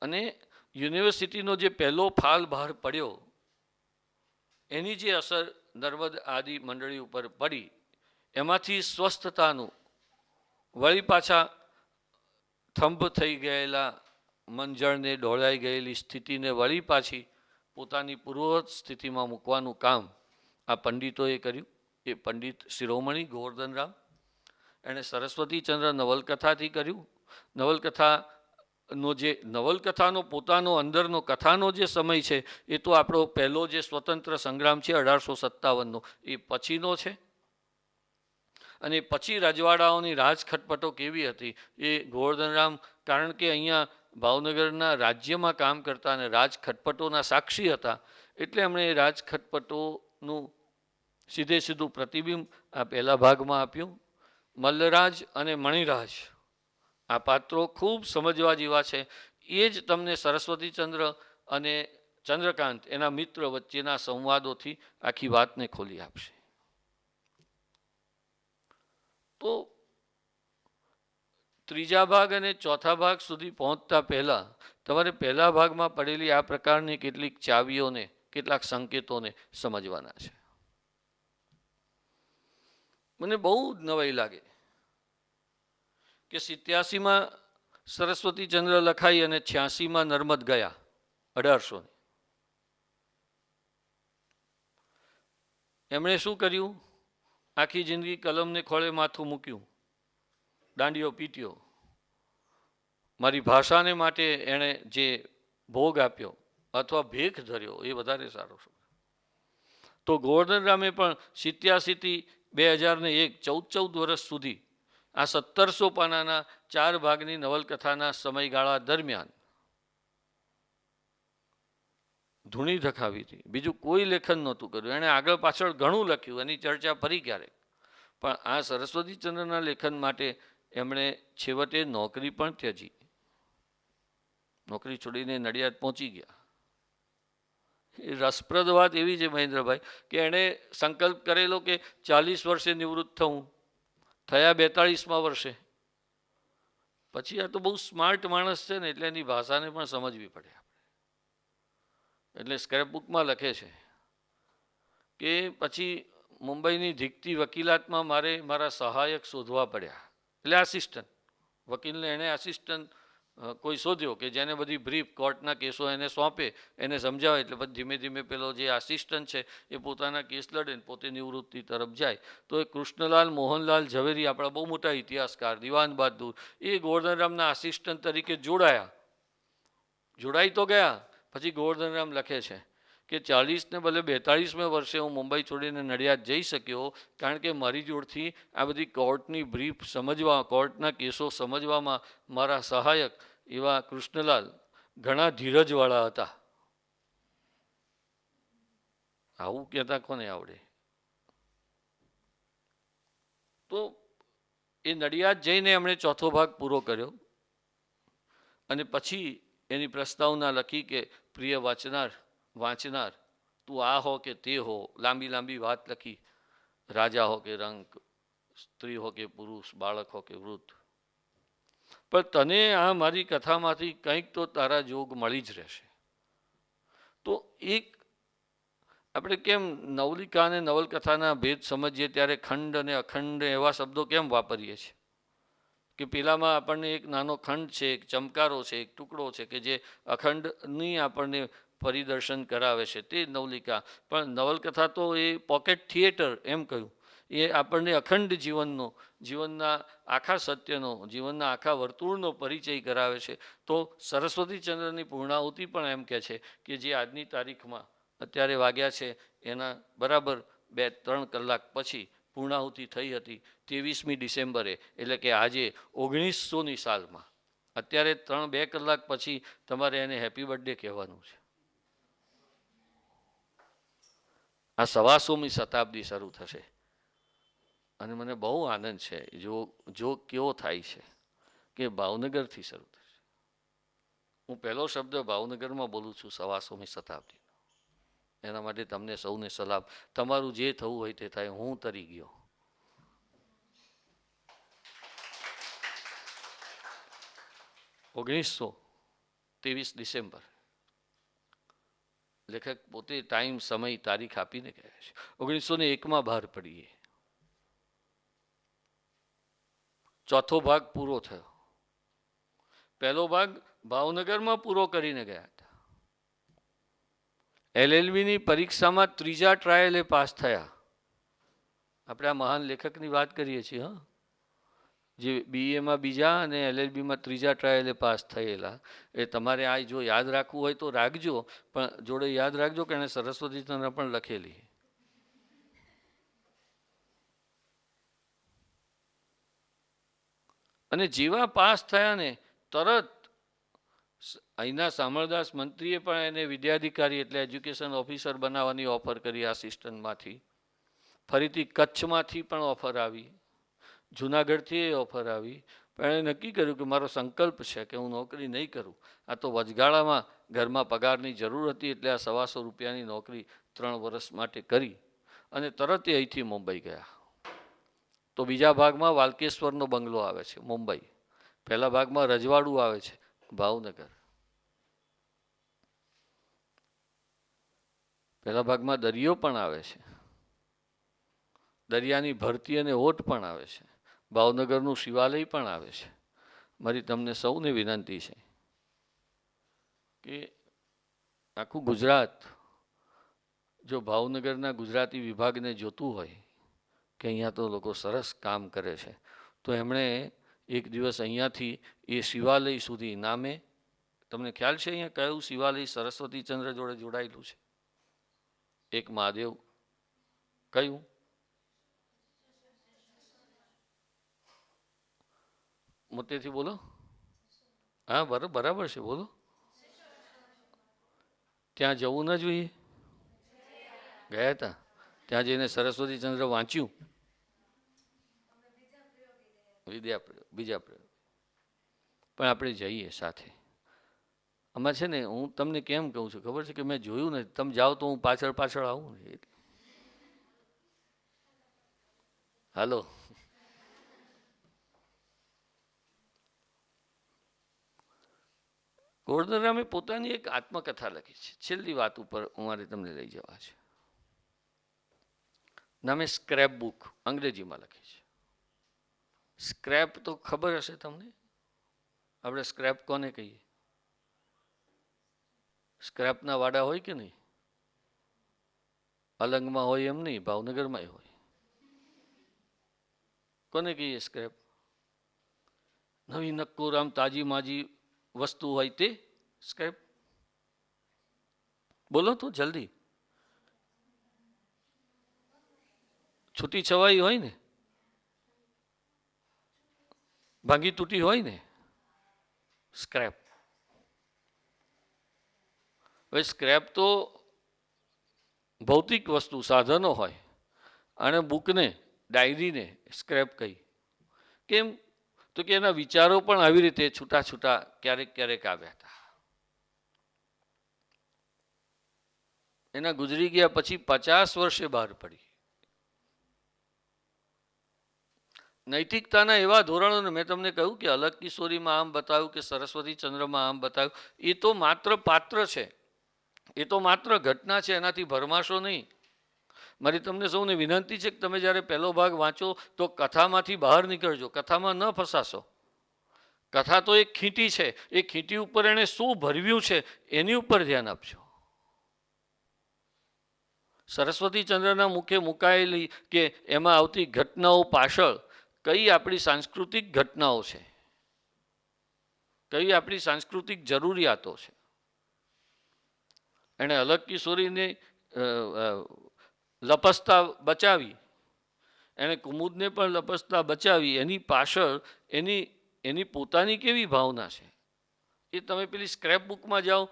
અને યુનિવર્સિટીનો જે પહેલો ફાલ બહાર પડ્યો, એની જે અસર નર્મદ આદિ મંડળી ઉપર પડી, એમાંથી સ્વસ્થતાનું, વળી પાછા થંભ થઈ ગયેલા મંજળને ડોળાઈ ગયેલી સ્થિતિને વળી પાછી પોતાની પૂર્વવત સ્થિતિમાં મૂકવાનું કામ આ પંડિતોએ કર્યું. એ પંડિત શિરોમણી ગોવર્ધનરામ, એણે સરસ્વતીચંદ્ર નવલકથાથી કર્યું. નવલકથાનો પોતાનો અંદરનો કથાનો જે સમય છે એ તો આપણો પહેલો જે સ્વતંત્ર સંગ્રામ છે 1857નો, એ પછીનો છે. અને પછી રજવાડાઓની રાજખટપટો કેવી હતી એ ગોવર્ધનરામ, કારણ કે અહીંયા ભાવનગરના રાજ્યમાં કામ કરતા અને રાજખટપટોના સાક્ષી હતા, એટલે એમણે એ રાજખટપટોનું સીધું પ્રતિબિંબ આ પહેલા ભાગમાં આપ્યું. મલ્લરાજ અને મણિરાજ, આ પાત્રો ખૂબ સમજવા જેવા છે. એ જ તમને સરસ્વતીચંદ્ર અને ચંદ્રકાંત એના મિત્ર વચ્ચેના સંવાદોથી આખી વાતને ખોલી આપશે. તો ત્રીજા ભાગ અને ચોથા ભાગ સુધી પહોંચતા પહેલાં તમારે પહેલા ભાગમાં પડેલી આ પ્રકારની કેટલીક ચાવીઓને, કેટલાક સંકેતોને સમજવાના છે. મને બહુ જ નવાઈ લાગે કે 87માં સરસ્વતીચંદ્ર લખાઈ અને 86માં નર્મદ ગયા 1800. એમણે શું કર્યું? આખી જિંદગી કલમને ખોળે માથું મૂક્યું, દાંડીઓ પીટ્યો. મારી ભાષાને માટે એણે જે ભોગ આપ્યો અથવા ભેખ ધર્યો એ વધારે સારો છે. તો ગોવર્ધનરામે પણ 87થી 2001 14 વર્ષ સુધી આ 1700 પાનાના 4 ભાગની નવલકથાના સમયગાળા દરમિયાન ધૂણી ધખાવી હતી. બીજું કોઈ લેખન નહોતું કર્યું. એણે આગળ પાછળ ઘણું લખ્યું, એની ચર્ચા ફરી ક્યારેક. પણ આ સરસ્વતીચંદ્રના લેખન માટે એમણે છેવટે નોકરી પણ ત્યજી, નોકરી છોડીને નડિયાદ પહોંચી ગયા. એ રસપ્રદ વાત એવી છે મહેન્દ્રભાઈ કે એણે સંકલ્પ કરેલો કે 40 વર્ષે નિવૃત્ત થવું, થયા 42મા વર્ષે. પછી આ તો બહુ સ્માર્ટ માણસ છે ને, એટલે એની ભાષાને પણ સમજવી પડે આપણે. એટલે સ્ક્રેપબુકમાં લખે છે કે પછી મુંબઈની ધીકતી વકીલાતમાં મારે મારા સહાયક શોધવા પડ્યા. એટલે આસિસ્ટન્ટ વકીલને એણે આસિસ્ટન્ટ કોઈ શોધ્યો કે જેને બધી બ્રીફ કોર્ટના કેસો એને સોંપે, એને સમજાવે, એટલે પછી ધીમે ધીમે પેલો જે આસિસ્ટન્ટ છે એ પોતાના કેસ લડે ને પોતે નિવૃત્તિ તરફ જાય. તો એ કૃષ્ણલાલ મોહનલાલ ઝવેરી, આપણા બહુ મોટા ઇતિહાસકાર, દિવાન બહાદુર, એ ગોવર્ધનરામના આસિસ્ટન્ટ તરીકે જોડાઈ તો ગયા. પછી ગોવર્ધનરામ લખે છે કે 40 ને બદલે 42મેં વર્ષે હું મુંબઈ છોડીને નડિયાદ જઈ શક્યો, કારણ કે મારી જોડથી આ બધી કોર્ટની બ્રીફ સમજવા, કોર્ટના કેસો સમજવામાં મારા સહાયક એવા કૃષ્ણલાલ ઘણા ધીરજવાળા હતા. આવું કહેતા કોને આવડે? તો એ નડિયાદ જઈને એમણે ચોથો ભાગ પૂરો કર્યો અને પછી એની પ્રસ્તાવના લખી કે પ્રિય વાંચનાર, તું આ હો કે તે હો, લાંબી લાંબી વાત લખી. રાજા હો કે રંક, સ્ત્રી હો કે પુરુષ, બાળક હો કે વૃદ્ધ, પણ તને આ મારી કથામાંથી કંઈક તો તારા જોગ મળી જ રહેશે. તો એક આપણે કેમ નવલિકા અને નવલકથાના ભેદ સમજીએ ત્યારે ખંડ અને અખંડ એવા શબ્દો કેમ વાપરીએ છીએ? કે પેલામાં આપણને એક નાનો ખંડ છે, એક ચમકારો છે, એક ટુકડો છે કે જે અખંડની આપણને પરિદર્શન કરાવે છે, તે નવલિકા. પણ નવલકથા તો એ પોકેટ થિયેટર એમ કહ્યું, એ આપણને અખંડ જીવનના આખા સત્યનો, જીવનના આખા વર્તુળનો પરિચય કરાવે છે. તો સરસ્વતીચંદ્રની પૂર્ણાહુતિ પણ એમ કહે છે કે જે આજની તારીખમાં અત્યારે વાગ્યા છે એના બરાબર 2-3 કલાક પછી પૂર્ણાહુતિ થઈ હતી, 23મી ડિસેમ્બરે, એટલે કે આજે 1900ની સાલમાં. અત્યારે 2 કલાક પછી તમારે એને હેપી બર્થડે કહેવાનું છે. આ 125મી શતાબ્દી શરૂ થશે અને મને બહુ આનંદ છે જો કેવો થાય છે કે ભાવનગરથી શરૂ થશે. હું પહેલો શબ્દ ભાવનગરમાં બોલું છું 125મી શતાબ્દી. એના માટે તમને સૌને સલામ. તમારું જે થવું હોય તે થાય, હું તરી ગયો. ઓગણીસો 23 ડિસેમ્બર. લેખક પોતે ટાઈમ, સમય, તારીખ આપીને કહે છે 1901માં બહાર પડીએ. ચોથો ભાગ પૂરો થયો. પહેલો ભાગ ભાવનગરમાં પૂરો કરીને ગયા હતા. LLBની પરીક્ષામાં 3જા ટ્રાયલે પાસ થયા. આપણે આ મહાન લેખકની વાત કરીએ છીએ. જે BAમાં 2જા અને LLBમાં 3જા ટ્રાયલે પાસ થયેલા. એ તમારે આ જો યાદ રાખવું હોય તો રાખજો, પણ જોડે યાદ રાખજો કે એને સરસ્વતીચંદ્ર પણ લખેલી. અને જેવા પાસ થયા ને તરત અહીંના શામળદાસ મંત્રીએ પણ એને વિદ્યાધિકારી એટલે એજ્યુકેશન ઓફિસર બનાવવાની ઓફર કરી આસિસ્ટન્ટમાંથી. ફરીથી કચ્છમાંથી પણ ઓફર આવી, જુનાગઢથી એ ઓફર આવી. પણ એણે નક્કી કર્યું કે મારો સંકલ્પ છે કે હું નોકરી નહીં કરું. આ તો વચગાળામાં ઘરમાં પગારની જરૂર હતી એટલે આ 125 રૂપિયાની નોકરી 3 વર્ષ માટે કરી અને તરત એ અહીંથી મુંબઈ ગયા. તો બીજા ભાગમાં વાલકેશ્વરનો બંગલો આવે છે મુંબઈ. પહેલા ભાગમાં રજવાડું આવે છે ભાવનગર. પહેલા ભાગમાં દરિયો પણ આવે છે, દરિયાની ભરતી અને ઓટ પણ આવે છે, ભાવનગરનું શિવાલય પણ આવે છે. મારી તમને સૌને વિનંતી છે કે આખું ગુજરાત જો ભાવનગરના ગુજરાતી વિભાગને જોતું હોય કે અહીંયા તો લોકો સરસ કામ કરે છે, તો એમણે એક દિવસ અહીંયાથી એ શિવાલય સુધી નામે, તમને ખ્યાલ છે અહીંયા કયું શિવાલય સરસ્વતીચંદ્ર જોડે જોડાયેલું છે? એક મહાદેવ, કયું? મોટેથી બોલો. હા બરાબર છે, બોલો. ત્યાં જવું ન જોઈએ? ગયા હતા? ત્યાં જઈને સરસ્વતીચંદ્ર વાંચ્યું? બીજા પ્રયોગ. પણ આપણે જઈએ સાથે. આમાં છે ને, હું તમને કેમ કહું છું ખબર છે કે મેં જોયું ને, તમે જાઓ તો હું પાછળ પાછળ આવું ને. હાલો, ગોવર્ધનરામે પોતાની એક આત્મકથા લખી છે. છેલ્લી વાત ઉપર મારે તમને લઈ જવા છે. નામે સ્ક્રેપ બુક, અંગ્રેજીમાં લખી છે. સ્ક્રેપ તો ખબર હશે તમને? આપણે સ્ક્રેપ કોને કહીએ? સ્ક્રેપના વાડા હોય કે નહીં? અલંગમાં હોય એમ નહીં, ભાવનગરમાં હોય. કોને કહીએ સ્ક્રેપ? નવી નક્કોર આમ તાજી માજી વસ્તુ હોય તે સ્ક્રેપ? બોલો તો જલ્દી. છૂટી છવાઈ હોય ને, ભાંગી તૂટી હોય ને, સ્ક્રેપ. હવે સ્ક્રેપ તો ભૌતિક વસ્તુ, સાધનો હોય, અને બુકને, ડાયરીને સ્ક્રેપ કહી. કેમ? તો કે એના વિચારો પણ આવી રીતે છૂટા છૂટા ક્યારેક ક્યારેક આવ્યા હતા. એના ગુજરી ગયા પછી 50 વર્ષે બહાર પડી. નૈતિકતાના એવા ધોરણોને મેં તમને કહ્યું કે અલગ કિશોરીમાં આમ બતાવ્યું કે સરસ્વતી ચંદ્રમાં આમ બતાવ્યું, એ તો માત્ર પાત્ર છે, એ તો માત્ર ઘટના છે, એનાથી ભરમાશો નહીં. મારી તમને સૌને વિનંતી છે કે તમે જ્યારે પહેલો ભાગ વાંચો તો કથામાંથી બહાર નીકળજો, કથામાં ન ફસાશો. કથા તો એક ખીંટી છે, એ ખીંટી ઉપર એણે શું ભરવ્યું છે એની ઉપર ધ્યાન આપજો. સરસ્વતી ચંદ્રના મુખે મુકાયેલી કે એમાં આવતી ઘટનાઓ પાછળ કઈ આપણી સાંસ્કૃતિક ઘટનાઓ છે, કઈ આપણી સાંસ્કૃતિક જરૂરિયાતો છે. એણે અલગ કિશોરીને લપસતા બચાવી, એણે કુમુદને પણ લપસતા બચાવી, એની પાછળ એની પોતાની કેવી ભાવના છે એ તમે પેલી સ્ક્રેપ બુકમાં જાઓ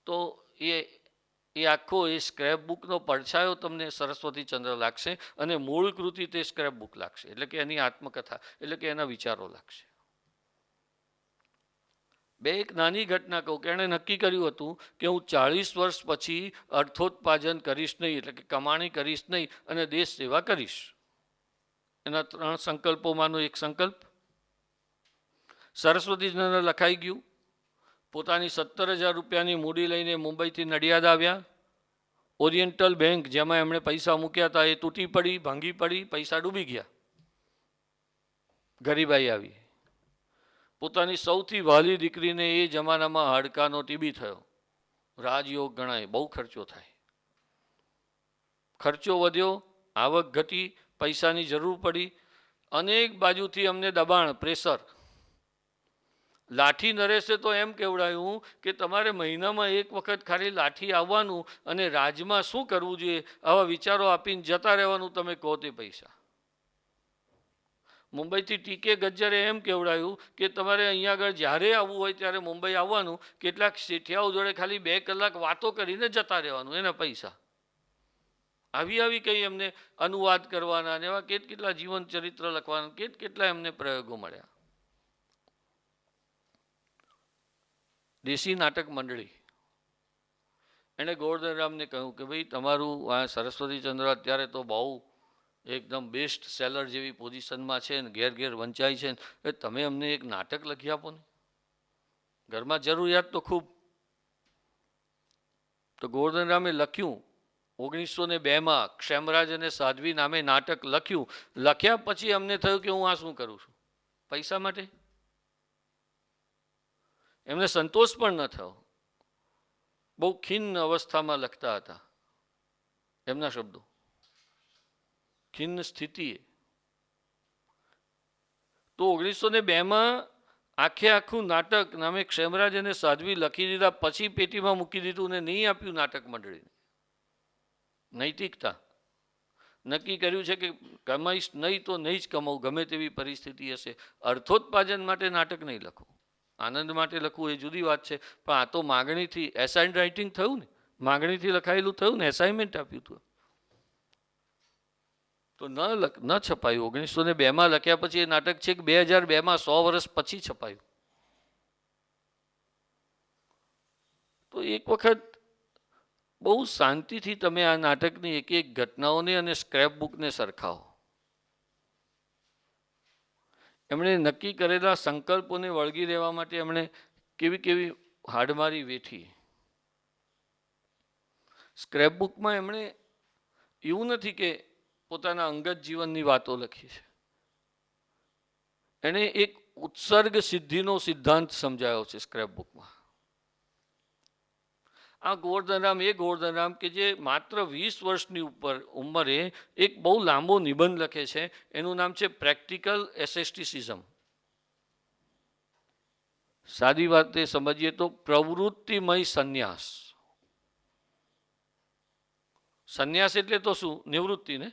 તો એ આખો એ સ્ક્રેપ બુકનો પડછાયો તમને સરસ્વતી ચંદ્ર લાગશે, અને મૂળ કૃતિ તે સ્ક્રેપ બુક લાગશે, એટલે કે એની આત્મકથા, એટલે કે એના વિચારો લાગશે. બે એક નાની ઘટના કહું કે એણે નક્કી કર્યું હતું કે હું 40 વર્ષ પછી અર્થોત્પાદન કરીશ નહીં, એટલે કે કમાણી કરીશ નહીં, અને દેશ સેવા કરીશ. એના 3 સંકલ્પોમાંનો એક સંકલ્પ સરસ્વતી ચંદ્ર લખાઈ ગયું. પોતાની 17,000 રૂપિયાની મૂડી લઈને મુંબઈથી નડિયાદ આવ્યા. ઓરિએન્ટલ બેંક જેમાં એમણે પૈસા મૂક્યા હતા એ તૂટી પડી, ભાંગી પડી, પૈસા ડૂબી ગયા. ગરીબાઈ આવી. પોતાની સૌથી વહાલી દીકરીને એ જમાનામાં હાડકાનો ટીબી થયો. રાજયોગ ગણાય, બહુ ખર્ચો થાય. ખર્ચો વધ્યો, આવક ઘટી, પૈસાની જરૂર પડી. અનેક બાજુથી અમને દબાણ, પ્રેશર. લાઠી નરેશે તો એમ કહેવડાયું કે તમારે મહિનામાં એક વખત ખાલી લાઠી આવવાનું અને રાજમાં શું કરવું જોઈએ આવા વિચારો આપીને જતા રહેવાનું, તમે કહો તે પૈસા. મુંબઈથી ટીકે ગજ્જરે એમ કહેવડાયું કે તમારે અહીંયા આગળ જ્યારે આવવું હોય ત્યારે મુંબઈ આવવાનું, કેટલાક શેઠિયાઓ જોડે ખાલી 2 કલાક વાતો કરીને જતા રહેવાનું, એના પૈસા. આવી કંઈ એમને અનુવાદ કરવાના અને એવા કેટલા જીવન ચરિત્ર લખવાના, કેટલા એમને પ્રયોગો મળ્યા. દેશી નાટક મંડળી એણે ગોવર્ધનરામને કહ્યું કે ભાઈ તમારું આ સરસ્વતી ચંદ્ર અત્યારે તો બહુ એકદમ બેસ્ટ સેલર જેવી પોઝિશનમાં છે ને ઘેર ઘેર વંચાય છે ને, તમે અમને એક નાટક લખી આપો ને, ઘરમાં જરૂરિયાત તો ખૂબ. તો ગોવર્ધનરામે લખ્યું 1902માં ક્ષેમરાજ અને સાધ્વી નામે નાટક લખ્યું. લખ્યા પછી અમને થયું કે હું આ શું કરું છું, પૈસા માટે? એમને સંતોષ પણ ન થયો. બહુ ખિન્ન અવસ્થામાં લખતા હતા, એમના શબ્દો, ખિન્ન સ્થિતિએ. તો 1902માં આખું નાટક નામે ક્ષેમરાજ અને સાધ્વી લખી દીધા પછી પેટીમાં મૂકી દીધું ને નહીં આપ્યું નાટક મંડળીને. નૈતિકતા. નક્કી કર્યું છે કે કમાઈશ નહીં તો નહીં જ કમાવું, ગમે તેવી પરિસ્થિતિ હશે. અર્થોત્પાદન માટે નાટક નહીં લખવું, આનંદ માટે લખવું એ જુદી વાત છે, પણ આ તો માગણીથી એસાઇન રાઇટિંગ થયું ને, માગણીથી લખાયેલું થયું ને, એસાઇનમેન્ટ આપ્યું હતું. તો ન છપાયું. 1902માં લખ્યા પછી એ નાટક છે કે 2002માં 100 વર્ષ પછી છપાયું. તો એક વખત બહુ શાંતિથી તમે આ નાટકની એક એક ઘટનાઓને અને સ્ક્રેપ બુકને સરખાવો. એમણે નક્કી કરેલા સંકલ્પોને વળગી રહેવા માટે એમણે કેવી હાડમારી વેઠી. સ્ક્રેપ બુકમાં એમણે એવું નથી કે પોતાના અંગત જીવનની વાતો લખી છે, એણે એક ઉત્સર્ગ સિદ્ધિનો સિદ્ધાંત સમજાયો છે સ્ક્રેપ બુકમાં. આ ગોવર્ધનરામ એ ગોવર્ધનરામ કે જે માત્ર 20 વર્ષની ઉંમરે એક બહુ લાંબો નિબંધ લખે છે. એનું નામ છે પ્રેક્ટિકલ એસેસ્ટિસિઝમ. સાદી વાતે સમજીએ તો પ્રવૃત્તિમય સંન્યાસ. સંન્યાસ એટલે તો શું? નિવૃત્તિ ને.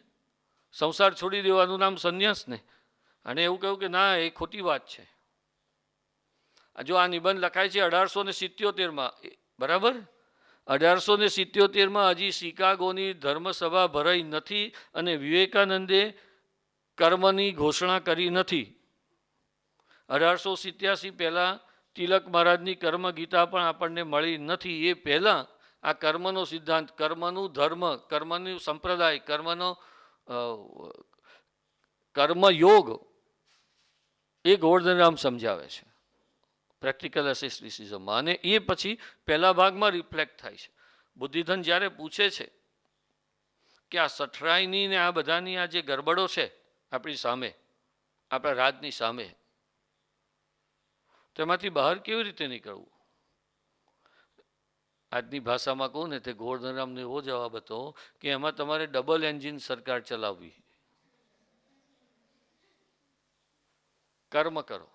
સંસાર છોડી દેવાનું નામ સંન્યાસ ને. અને એવું કહ્યું કે ના, એ ખોટી વાત છે. જો આ નિબંધ લખાય છે 1877માં, બરાબર. 1877માં હજી શિકાગોની ધર્મસભા ભરાઈ નથી અને વિવેકાનંદે કર્મની ઘોષણા કરી નથી. 1887 પહેલાં તિલક મહારાજની કર્મ ગીતા પણ આપણને મળી નથી. એ પહેલાં આ કર્મનો સિદ્ધાંત, કર્મનું ધર્મ, કર્મનું સંપ્રદાય, કર્મયોગ એ ગોવર્ધનરામ સમજાવે છે પ્રેક્ટિકલ એસેસ્ટિસિઝમમાં. અને એ પછી પહેલા ભાગમાં રિફ્લેક્ટ થાય છે. બુદ્ધિધન જ્યારે પૂછે છે કે આ સઠરાઈની ને આ બધાની આ જે ગરબડો છે આપણી સામે, આપણા રાજની સામે, તેમાંથી બહાર કેવી રીતે નીકળવું? આજની ભાષામાં કહું ને તે ગોવર્ધનરામનો એવો જવાબ હતો કે એમાં તમારે ડબલ એન્જિન સરકાર ચલાવવી. કર્મ કરો.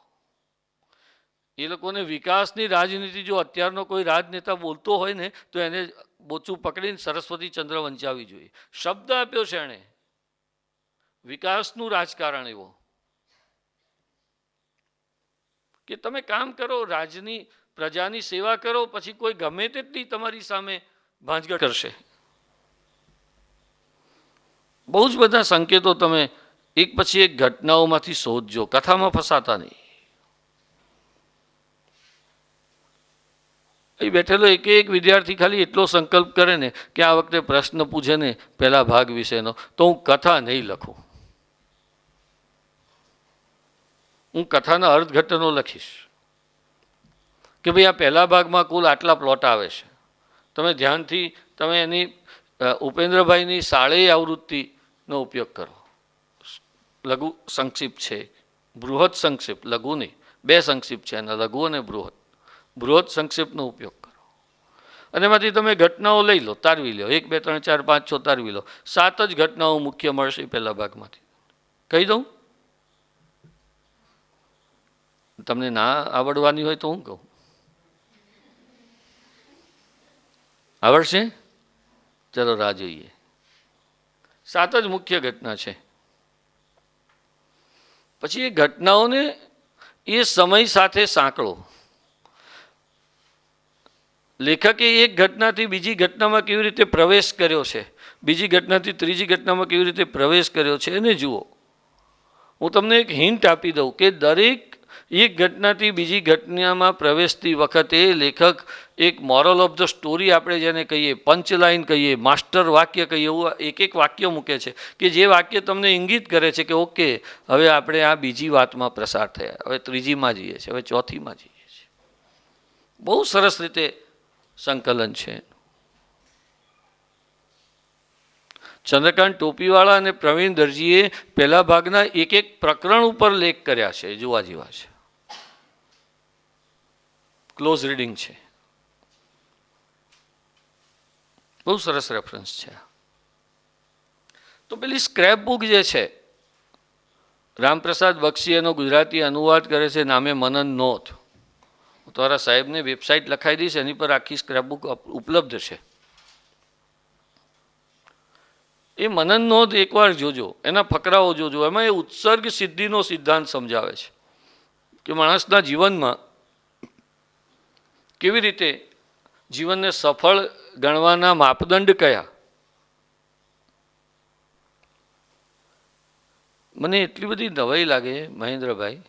એ લોકોને વિકાસની રાજનીતિ જો અત્યારનો કોઈ રાજનેતા બોલતો હોય ને તો એને બોચું પકડીને સરસ્વતી ચંદ્ર વંચાવી જોઈએ. શબ્દ આપ્યો છે એણે, વિકાસનું રાજકારણ એવો કે તમે કામ કરો, રાજની પ્રજાની સેવા કરો, પછી કોઈ ગમે તેટલી તમારી સામે ભાંજગડ કરશે. બહુ જ બધા સંકેતો તમે એક પછી એક ઘટનાઓમાંથી શોધજો, કથામાં ફસાતા નહીં. એ બેઠેલો એક વિદ્યાર્થી ખાલી એટલો સંકલ્પ કરે ને કે આ વખતે પ્રશ્ન પૂછે ને પહેલા ભાગ વિશેનો, તો હું કથા નહીં લખું, હું કથાના અર્થઘટનો લખીશ કે ભાઈ આ પહેલા ભાગમાં કુલ આટલા પ્લોટ આવે છે. તમે ધ્યાનથી તમે એની ઉપેન્દ્રભાઈની શાળેય આવૃત્તિનો ઉપયોગ કરો. લઘુ સંક્ષિપ્ત છે, બૃહદ સંક્ષિપ્ત, લઘુ નહીં, બે સંક્ષિપ્ત છે એના, લઘુ અને બૃહદ સંક્ષિપ્તનો ઉપયોગ કરો. અને એમાંથી તમે ઘટનાઓ લઈ લો, તારવી લો, 1 2 3 4 5 6 તારવી લો. 7 જ ઘટનાઓ મુખ્ય મળશે પહેલા ભાગમાંથી. કહી દઉં? તમને ના આવડવાની હોય તો હું કહું. આવડશે? ચલો રાહ જોઈએ. 7 જ મુખ્ય ઘટના છે. પછી એ ઘટનાઓને એ સમય સાથે સાંકળો. લેખકે એક ઘટનાથી બીજી ઘટનામાં કેવી રીતે પ્રવેશ કર્યો છે, બીજી ઘટનાથી ત્રીજી ઘટનામાં કેવી રીતે પ્રવેશ કર્યો છે એને જુઓ. હું તમને એક હિન્ટ આપી દઉં કે દરેક એક ઘટનાથી બીજી ઘટનામાં પ્રવેશતી વખતે લેખક એક મોરલ ઓફ ધ સ્ટોરી, આપણે જેને કહીએ પંચલાઈન કહીએ, માસ્ટર વાક્ય કહીએ, એવું એક વાક્ય મૂકે છે કે જે વાક્ય તમને ઇંગિત કરે છે કે ઓકે હવે આપણે આ બીજી વાતમાં પ્રસાર થયા, હવે ત્રીજીમાં જઈએ છીએ, હવે ચોથીમાં જઈએ છીએ. બહુ સરસ રીતે સંકલન છે. ચંદ્રકાંત ટોપીવાળા અને પ્રવીણ દરજીએ પહેલા ભાગના એક પ્રકરણ ઉપર લેખ કર્યા છે, જોવા જેવા છે. ક્લોઝ રીડિંગ છે, બહુ સરસ રેફરન્સ છે. તો પેલી સ્ક્રેપ બુક જે છે, રામપ્રસાદ બક્ષી એનો ગુજરાતી અનુવાદ કરે છે, નામે મનન નોંધ. હું તમારા સાહેબને વેબસાઇટ લખાઈ દઈશ, એની પર આખી સ્ક્રેપ બુક ઉપલબ્ધ છે. એ મનન નોંધ એકવાર જોજો, એના ફકરાઓ જોજો. એમાં એ ઉત્સર્ગ સિદ્ધિનો સિદ્ધાંત સમજાવે છે કે માણસના જીવનમાં કેવી રીતે જીવનને સફળ ગણવાના માપદંડ કયા. મને એટલી બધી નવાઈ લાગે મહેન્દ્રભાઈ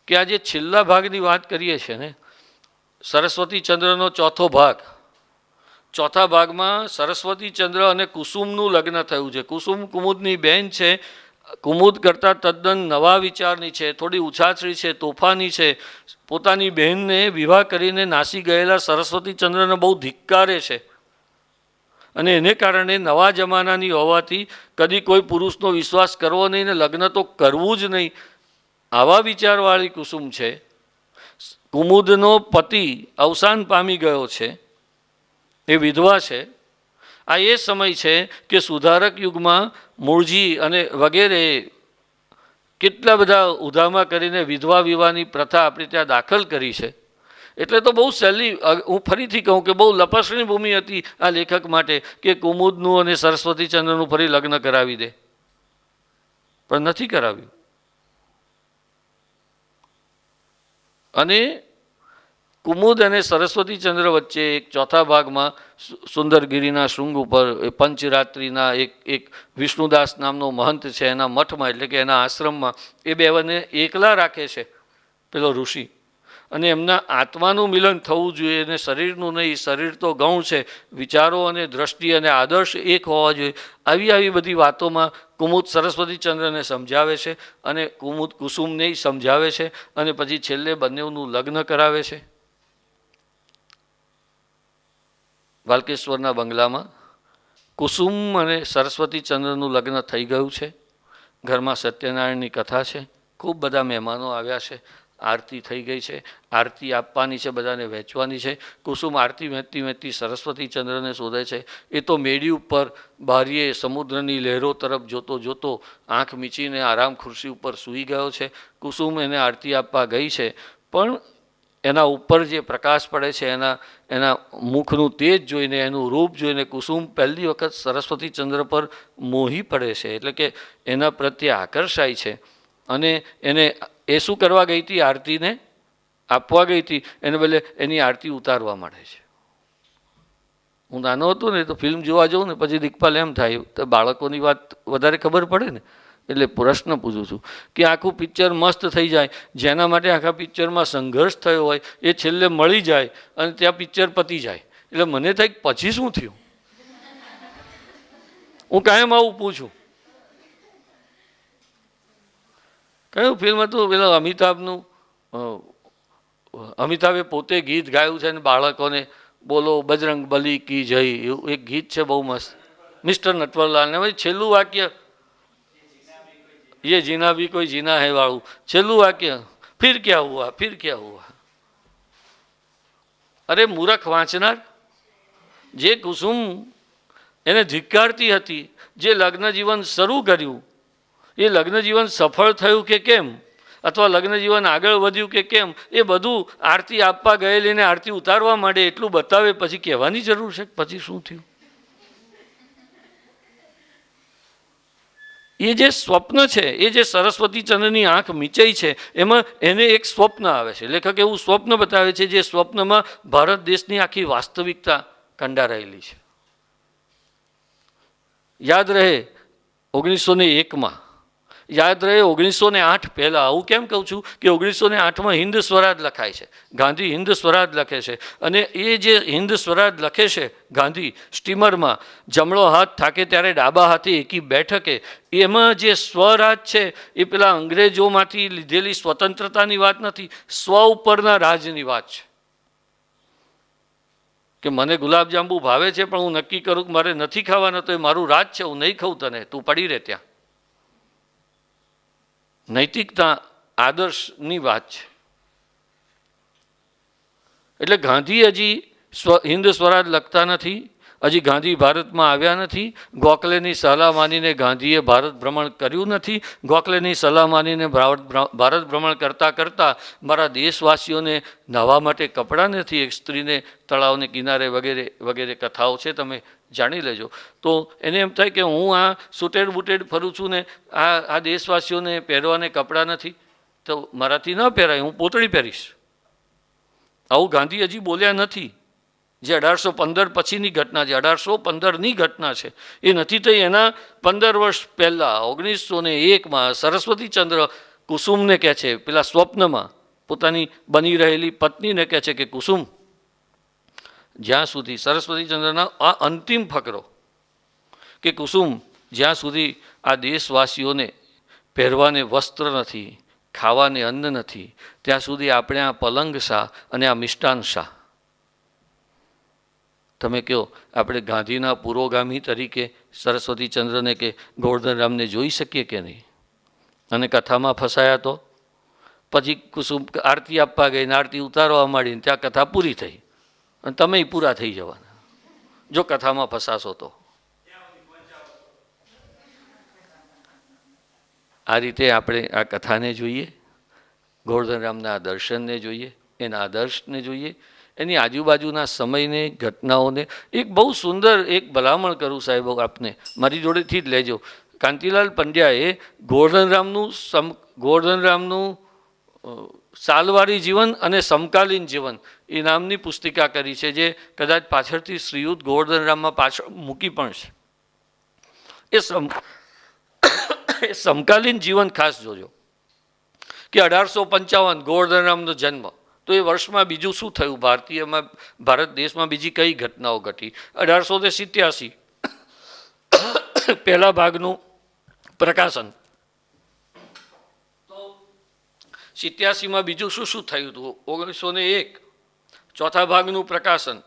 કે આજે છેલ્લા ભાગની વાત કરીએ છીએ ને, સરસ્વતી ચંદ્રનો ચોથો ભાગ, ચોથા ભાગમાં સરસ્વતી ચંદ્ર અને કુસુમનું લગ્ન થયું છે. કુસુમ કુમુદની બહેન છે, કુમુદ કરતાં તદ્દન નવા વિચારની છે, થોડી ઉછાછરી છે, તોફાની છે. પોતાની બહેનને વિવાહ કરીને નાસી ગયેલા સરસ્વતી ચંદ્રને બહુ ધિક્કારે છે અને એને કારણે નવા જમાનાની હોવાથી કદી કોઈ પુરુષનો વિશ્વાસ કરવો નહીં ને લગ્ન તો કરવું જ નહીં, આવા વિચારવાળી કુસુમ છે. કુમુદનો પતિ અવસાન પામી ગયો છે, એ વિધવા છે. આ એ સમય છે કે સુધારક યુગમાં મૂળજી અને વગેરે કેટલા બધા ઉધામા કરીને વિધવા વિવાહની પ્રથા આપણે ત્યાં દાખલ કરી છે. એટલે તો બહુ સહેલી, હું ફરીથી કહું કે બહુ લપસણી ભૂમિ હતી આ લેખક માટે કે કુમુદનું અને સરસ્વતીચંદ્રનું ફરી લગ્ન કરાવી દે, પણ નથી કરાવ્યું. અને કુમુદ અને સરસ્વતીચંદ્ર વચ્ચે એક ચોથા ભાગમાં સુંદરગીરીના શૃંગ ઉપર પંચરાત્રિના એક વિષ્ણુદાસ નામનો મહંત છે, એના મઠમાં એટલે કે એના આશ્રમમાં એ બેને એકલા રાખે છે પેલો ઋષિ. અને એમના આત્માનું મિલન થવું જોઈએ અને શરીરનું નહીં. શરીર તો ગૌણ છે, વિચારો અને દ્રષ્ટિ અને આદર્શ એક હોવા જોઈએ. આવી બધી વાતોમાં કુમુદ સરસ્વતીચંદ્રને સમજાવે છે અને કુમુદ કુસુમને સમજાવે છે અને પછી છેલ્લે બંનેનું લગ્ન કરાવે છે. વાલ્કેશ્વરના બંગલામાં કુસુમ અને સરસ્વતીચંદ્રનું લગ્ન થઈ ગયું છે. ઘરમાં સત્યનારાયણની કથા છે, ખૂબ બધા મહેમાનો આવ્યા છે, આરતી થઈ ગઈ છે, આરતી આપવાની છે, બધાને વહેંચવાની છે. કુસુમ આરતી વહેંચતી સરસ્વતીચંદ્રને શોધે છે. એ તો મેડી ઉપર બારીએ સમુદ્રની લહેરો તરફ જોતો આંખ મીચીને આરામ ખુરશી ઉપર સૂઈ ગયો છે. કુસુમ એને આરતી આપવા ગઈ છે, પણ એના ઉપર જે પ્રકાશ પડે છે, એના મુખનું તેજ જોઈને, એનું રૂપ જોઈને કુસુમ પહેલી વખત સરસ્વતીચંદ્ર પર મોહી પડે છે, એટલે કે એના પ્રત્યે આકર્ષાય છે. અને એ શું કરવા ગઈ હતી? આરતીને આપવા ગઈ હતી, એને બદલે એની આરતી ઉતારવા માંડે છે. હું નાનો હતો ને તો ફિલ્મ જોવા જાઉં ને પછી દિગ્પાલ એમ થાય, તો બાળકોની વાત વધારે ખબર પડે ને, એટલે પ્રશ્ન પૂછું છું કે આખું પિક્ચર મસ્ત થઈ જાય, જેના માટે આખા પિક્ચરમાં સંઘર્ષ થયો હોય એ છેલ્લે મળી જાય અને ત્યાં પિક્ચર પતી જાય. એટલે મને થાય પછી શું થયું? હું કાયમ આવું પૂછું. કયું ફિલ્મ હતું પેલા અમિતાભે પોતે ગીત ગાયું છે ને બાળકોને, બોલો બજરંગ બલી કી જય, એવું એક ગીત છે બહુ મસ્ત, મિસ્ટર નટવરલાલ. ને છેલ્લું વાક્ય ये जीना भी कोई जीना है वाળું છેલ્લું વાક્ય, ફિર ક્યા હુઆ, ફિર ક્યા હુઆ. અરે મૂરખ વાંચનાર, જે કુસુમ એને ધિક્કારતી હતી, જે લગ્ન જીવન શરૂ કર્યું, એ લગ્ન જીવન સફળ થયું કે કેમ, અથવા લગ્ન જીવન આગળ વધ્યું કે કેમ, એ બધું આરતી આપવા ગયેલીને આરતી ઉતારવા માંડે એટલું બતાવે પછી કહેવાની જરૂર છે પછી શું થયું? એ જે સ્વપ્ન છે, એ જે સરસ્વતીચંદ્રની આંખ મીચાઈ છે, એમાં એને એક સ્વપ્ન આવે છે. લેખક એવું સ્વપ્ન બતાવે છે જે સ્વપ્નમાં ભારત દેશની આખી વાસ્તવિકતા કંડારાયેલી છે. યાદ રહે 1901માં, યાદ રહે 1908 પહેલાં. આવું કેમ કહું છું કે 1908માં હિન્દ સ્વરાજ લખાય છે, ગાંધી હિન્દ સ્વરાજ લખે છે. અને એ જે હિન્દ સ્વરાજ લખે છે ગાંધી સ્ટીમરમાં, જમણો હાથ થાકે ત્યારે ડાબા હાથે એકી બેઠકે, એમાં જે સ્વરાજ છે એ પેલા અંગ્રેજોમાંથી લીધેલી સ્વતંત્રતાની વાત નથી, સ્વ ઉપરના રાજની વાત છે. કે મને ગુલાબજાંબુ ભાવે છે પણ હું નક્કી કરું કે મારે નથી ખાવાના, તો એ મારું રાજ છે, હું નહીં ખાઉં તને, તું પડી રહે ત્યાં. નૈતિકતા આદર્શની વાત છે. એટલે ગાંધી હજી હિન્દ સ્વરાજ લખતા નથી, હજી ગાંધી ભારતમાં આવ્યા નથી. ગોખલેની સલાહ માનીને ગાંધીએ ભારત ભ્રમણ કર્યું નથી. ગોખલેની સલાહ માનીને ભારત ભ્રમણ કરતાં કરતાં મારા દેશવાસીઓને નાહવા માટે કપડાં નથી, એક સ્ત્રીને તળાવને કિનારે વગેરે વગેરે કથાઓ છે, તમે જાણી લેજો. તો એને એમ થાય કે હું આ સુટેડ બુટેડ ફરું છું ને આ દેશવાસીઓને પહેરવાને કપડાં નથી, તો મારાથી ન પહેરાય, હું પોતળી પહેરીશ. આવું ગાંધી હજી બોલ્યા નથી. જે 1815 પછીની ઘટના છે, 1815ની ઘટના છે, એ નથી થઈ. એના 15 વર્ષ પહેલાં 1901માં સરસ્વતીચંદ્ર કુસુમને કહે છે, પેલા સ્વપ્નમાં પોતાની બની રહેલી પત્નીને કહે છે કે કુસુમ, જ્યાં સુધી સરસ્વતીચંદ્રના આ અંતિમ ફકરો કે કુસુમ, જ્યાં સુધી આ દેશવાસીઓને પહેરવાને વસ્ત્ર નથી, ખાવાને અન્ન નથી, ત્યાં સુધી આપણે આ પલંગ શા અને આ મિષ્ટાન શા? તમે કહો આપણે ગાંધીના પુરોગામી તરીકે સરસ્વતીચંદ્રને કે ગોવર્ધનરામને જોઈ શકીએ કે નહીં? અને કથામાં ફસાયા તો પછી કુસુમ આરતી આપવા ગઈ ને આરતી ઉતારવા માંડીને ત્યાં કથા પૂરી થઈ અને તમે પૂરા થઈ જવાના જો કથામાં ફસાશો તો. આ રીતે આપણે આ કથાને જોઈએ, ગોવર્ધનરામના દર્શનને જોઈએ, એના આદર્શને જોઈએ, એની આજુબાજુના સમયને ઘટનાઓને. એક બહુ સુંદર એક ભલામણ કરું સાહેબ આપને, મારી જોડેથી જ લેજો. કાંતિલાલ પંડ્યાએ ગોવર્ધનરામનું સાલવારી જીવન અને સમકાલીન જીવન એ નામની પુસ્તિકા કરી છે, જે કદાચ પાછળથી શ્રીયુત ગોવર્ધનરામમાં પાછળ મૂકી પણ છે. એ સમકાલીન જીવન ખાસ જોજો કે 1855 ગોવર્ધનરામનો જન્મ, તો એ વર્ષમાં બીજું શું થયું ભારત દેશમાં બીજી કઈ ઘટનાઓ ઘટી. 1887 પહેલા ભાગનું પ્રકાશન, તો 87માં બીજું શું શું થયું હતું. 1901 ચોથા ભાગનું પ્રકાશન,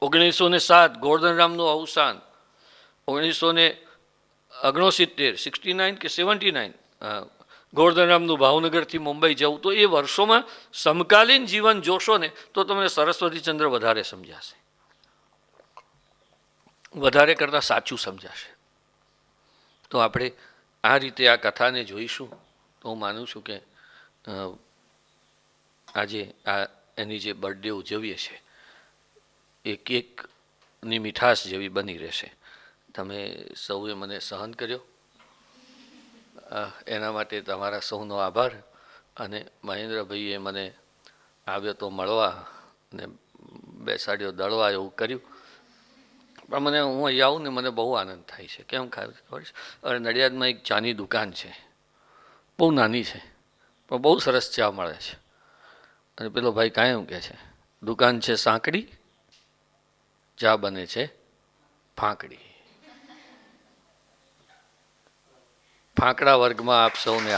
1907 ગોવર્ધનરામનું અવસાન, 1969 કે 79 ગોવર્ધનરામનું ભાવનગરથી મુંબઈ જવું. તો એ વર્ષોમાં સમકાલીન જીવન જોશો ને તો તમને સરસ્વતીચંદ્ર વધારે સમજાશે, વધારે કરતાં સાચું સમજાશે. તો આપણે આ રીતે આ કથાને જોઈશું તો હું માનું છું કે આજે આ એની જે બર્થડે ઉજવીએ છીએ એ કેકની મીઠાશ જેવી બની રહેશે. તમે સૌએ મને સહન કર્યો, એના માટે તમારા સૌનો આભાર. અને મહેન્દ્રભાઈએ મને આવ્યો તો મળવા ને બેસાડ્યો દળવા એવું કર્યું, પણ હું અહીં આવું ને મને બહુ આનંદ થાય છે. કેમ ખબર છે? હવે નડિયાદમાં એક ચાની દુકાન છે, બહુ નાની છે પણ બહુ સરસ ચા મળે છે. અને પેલો ભાઈ કાંઈ એમ કહે છે, દુકાન છે સાંકડી, ચા બને છે ફાંકડી. ફાંકડા વર્ગમાં આપ સૌને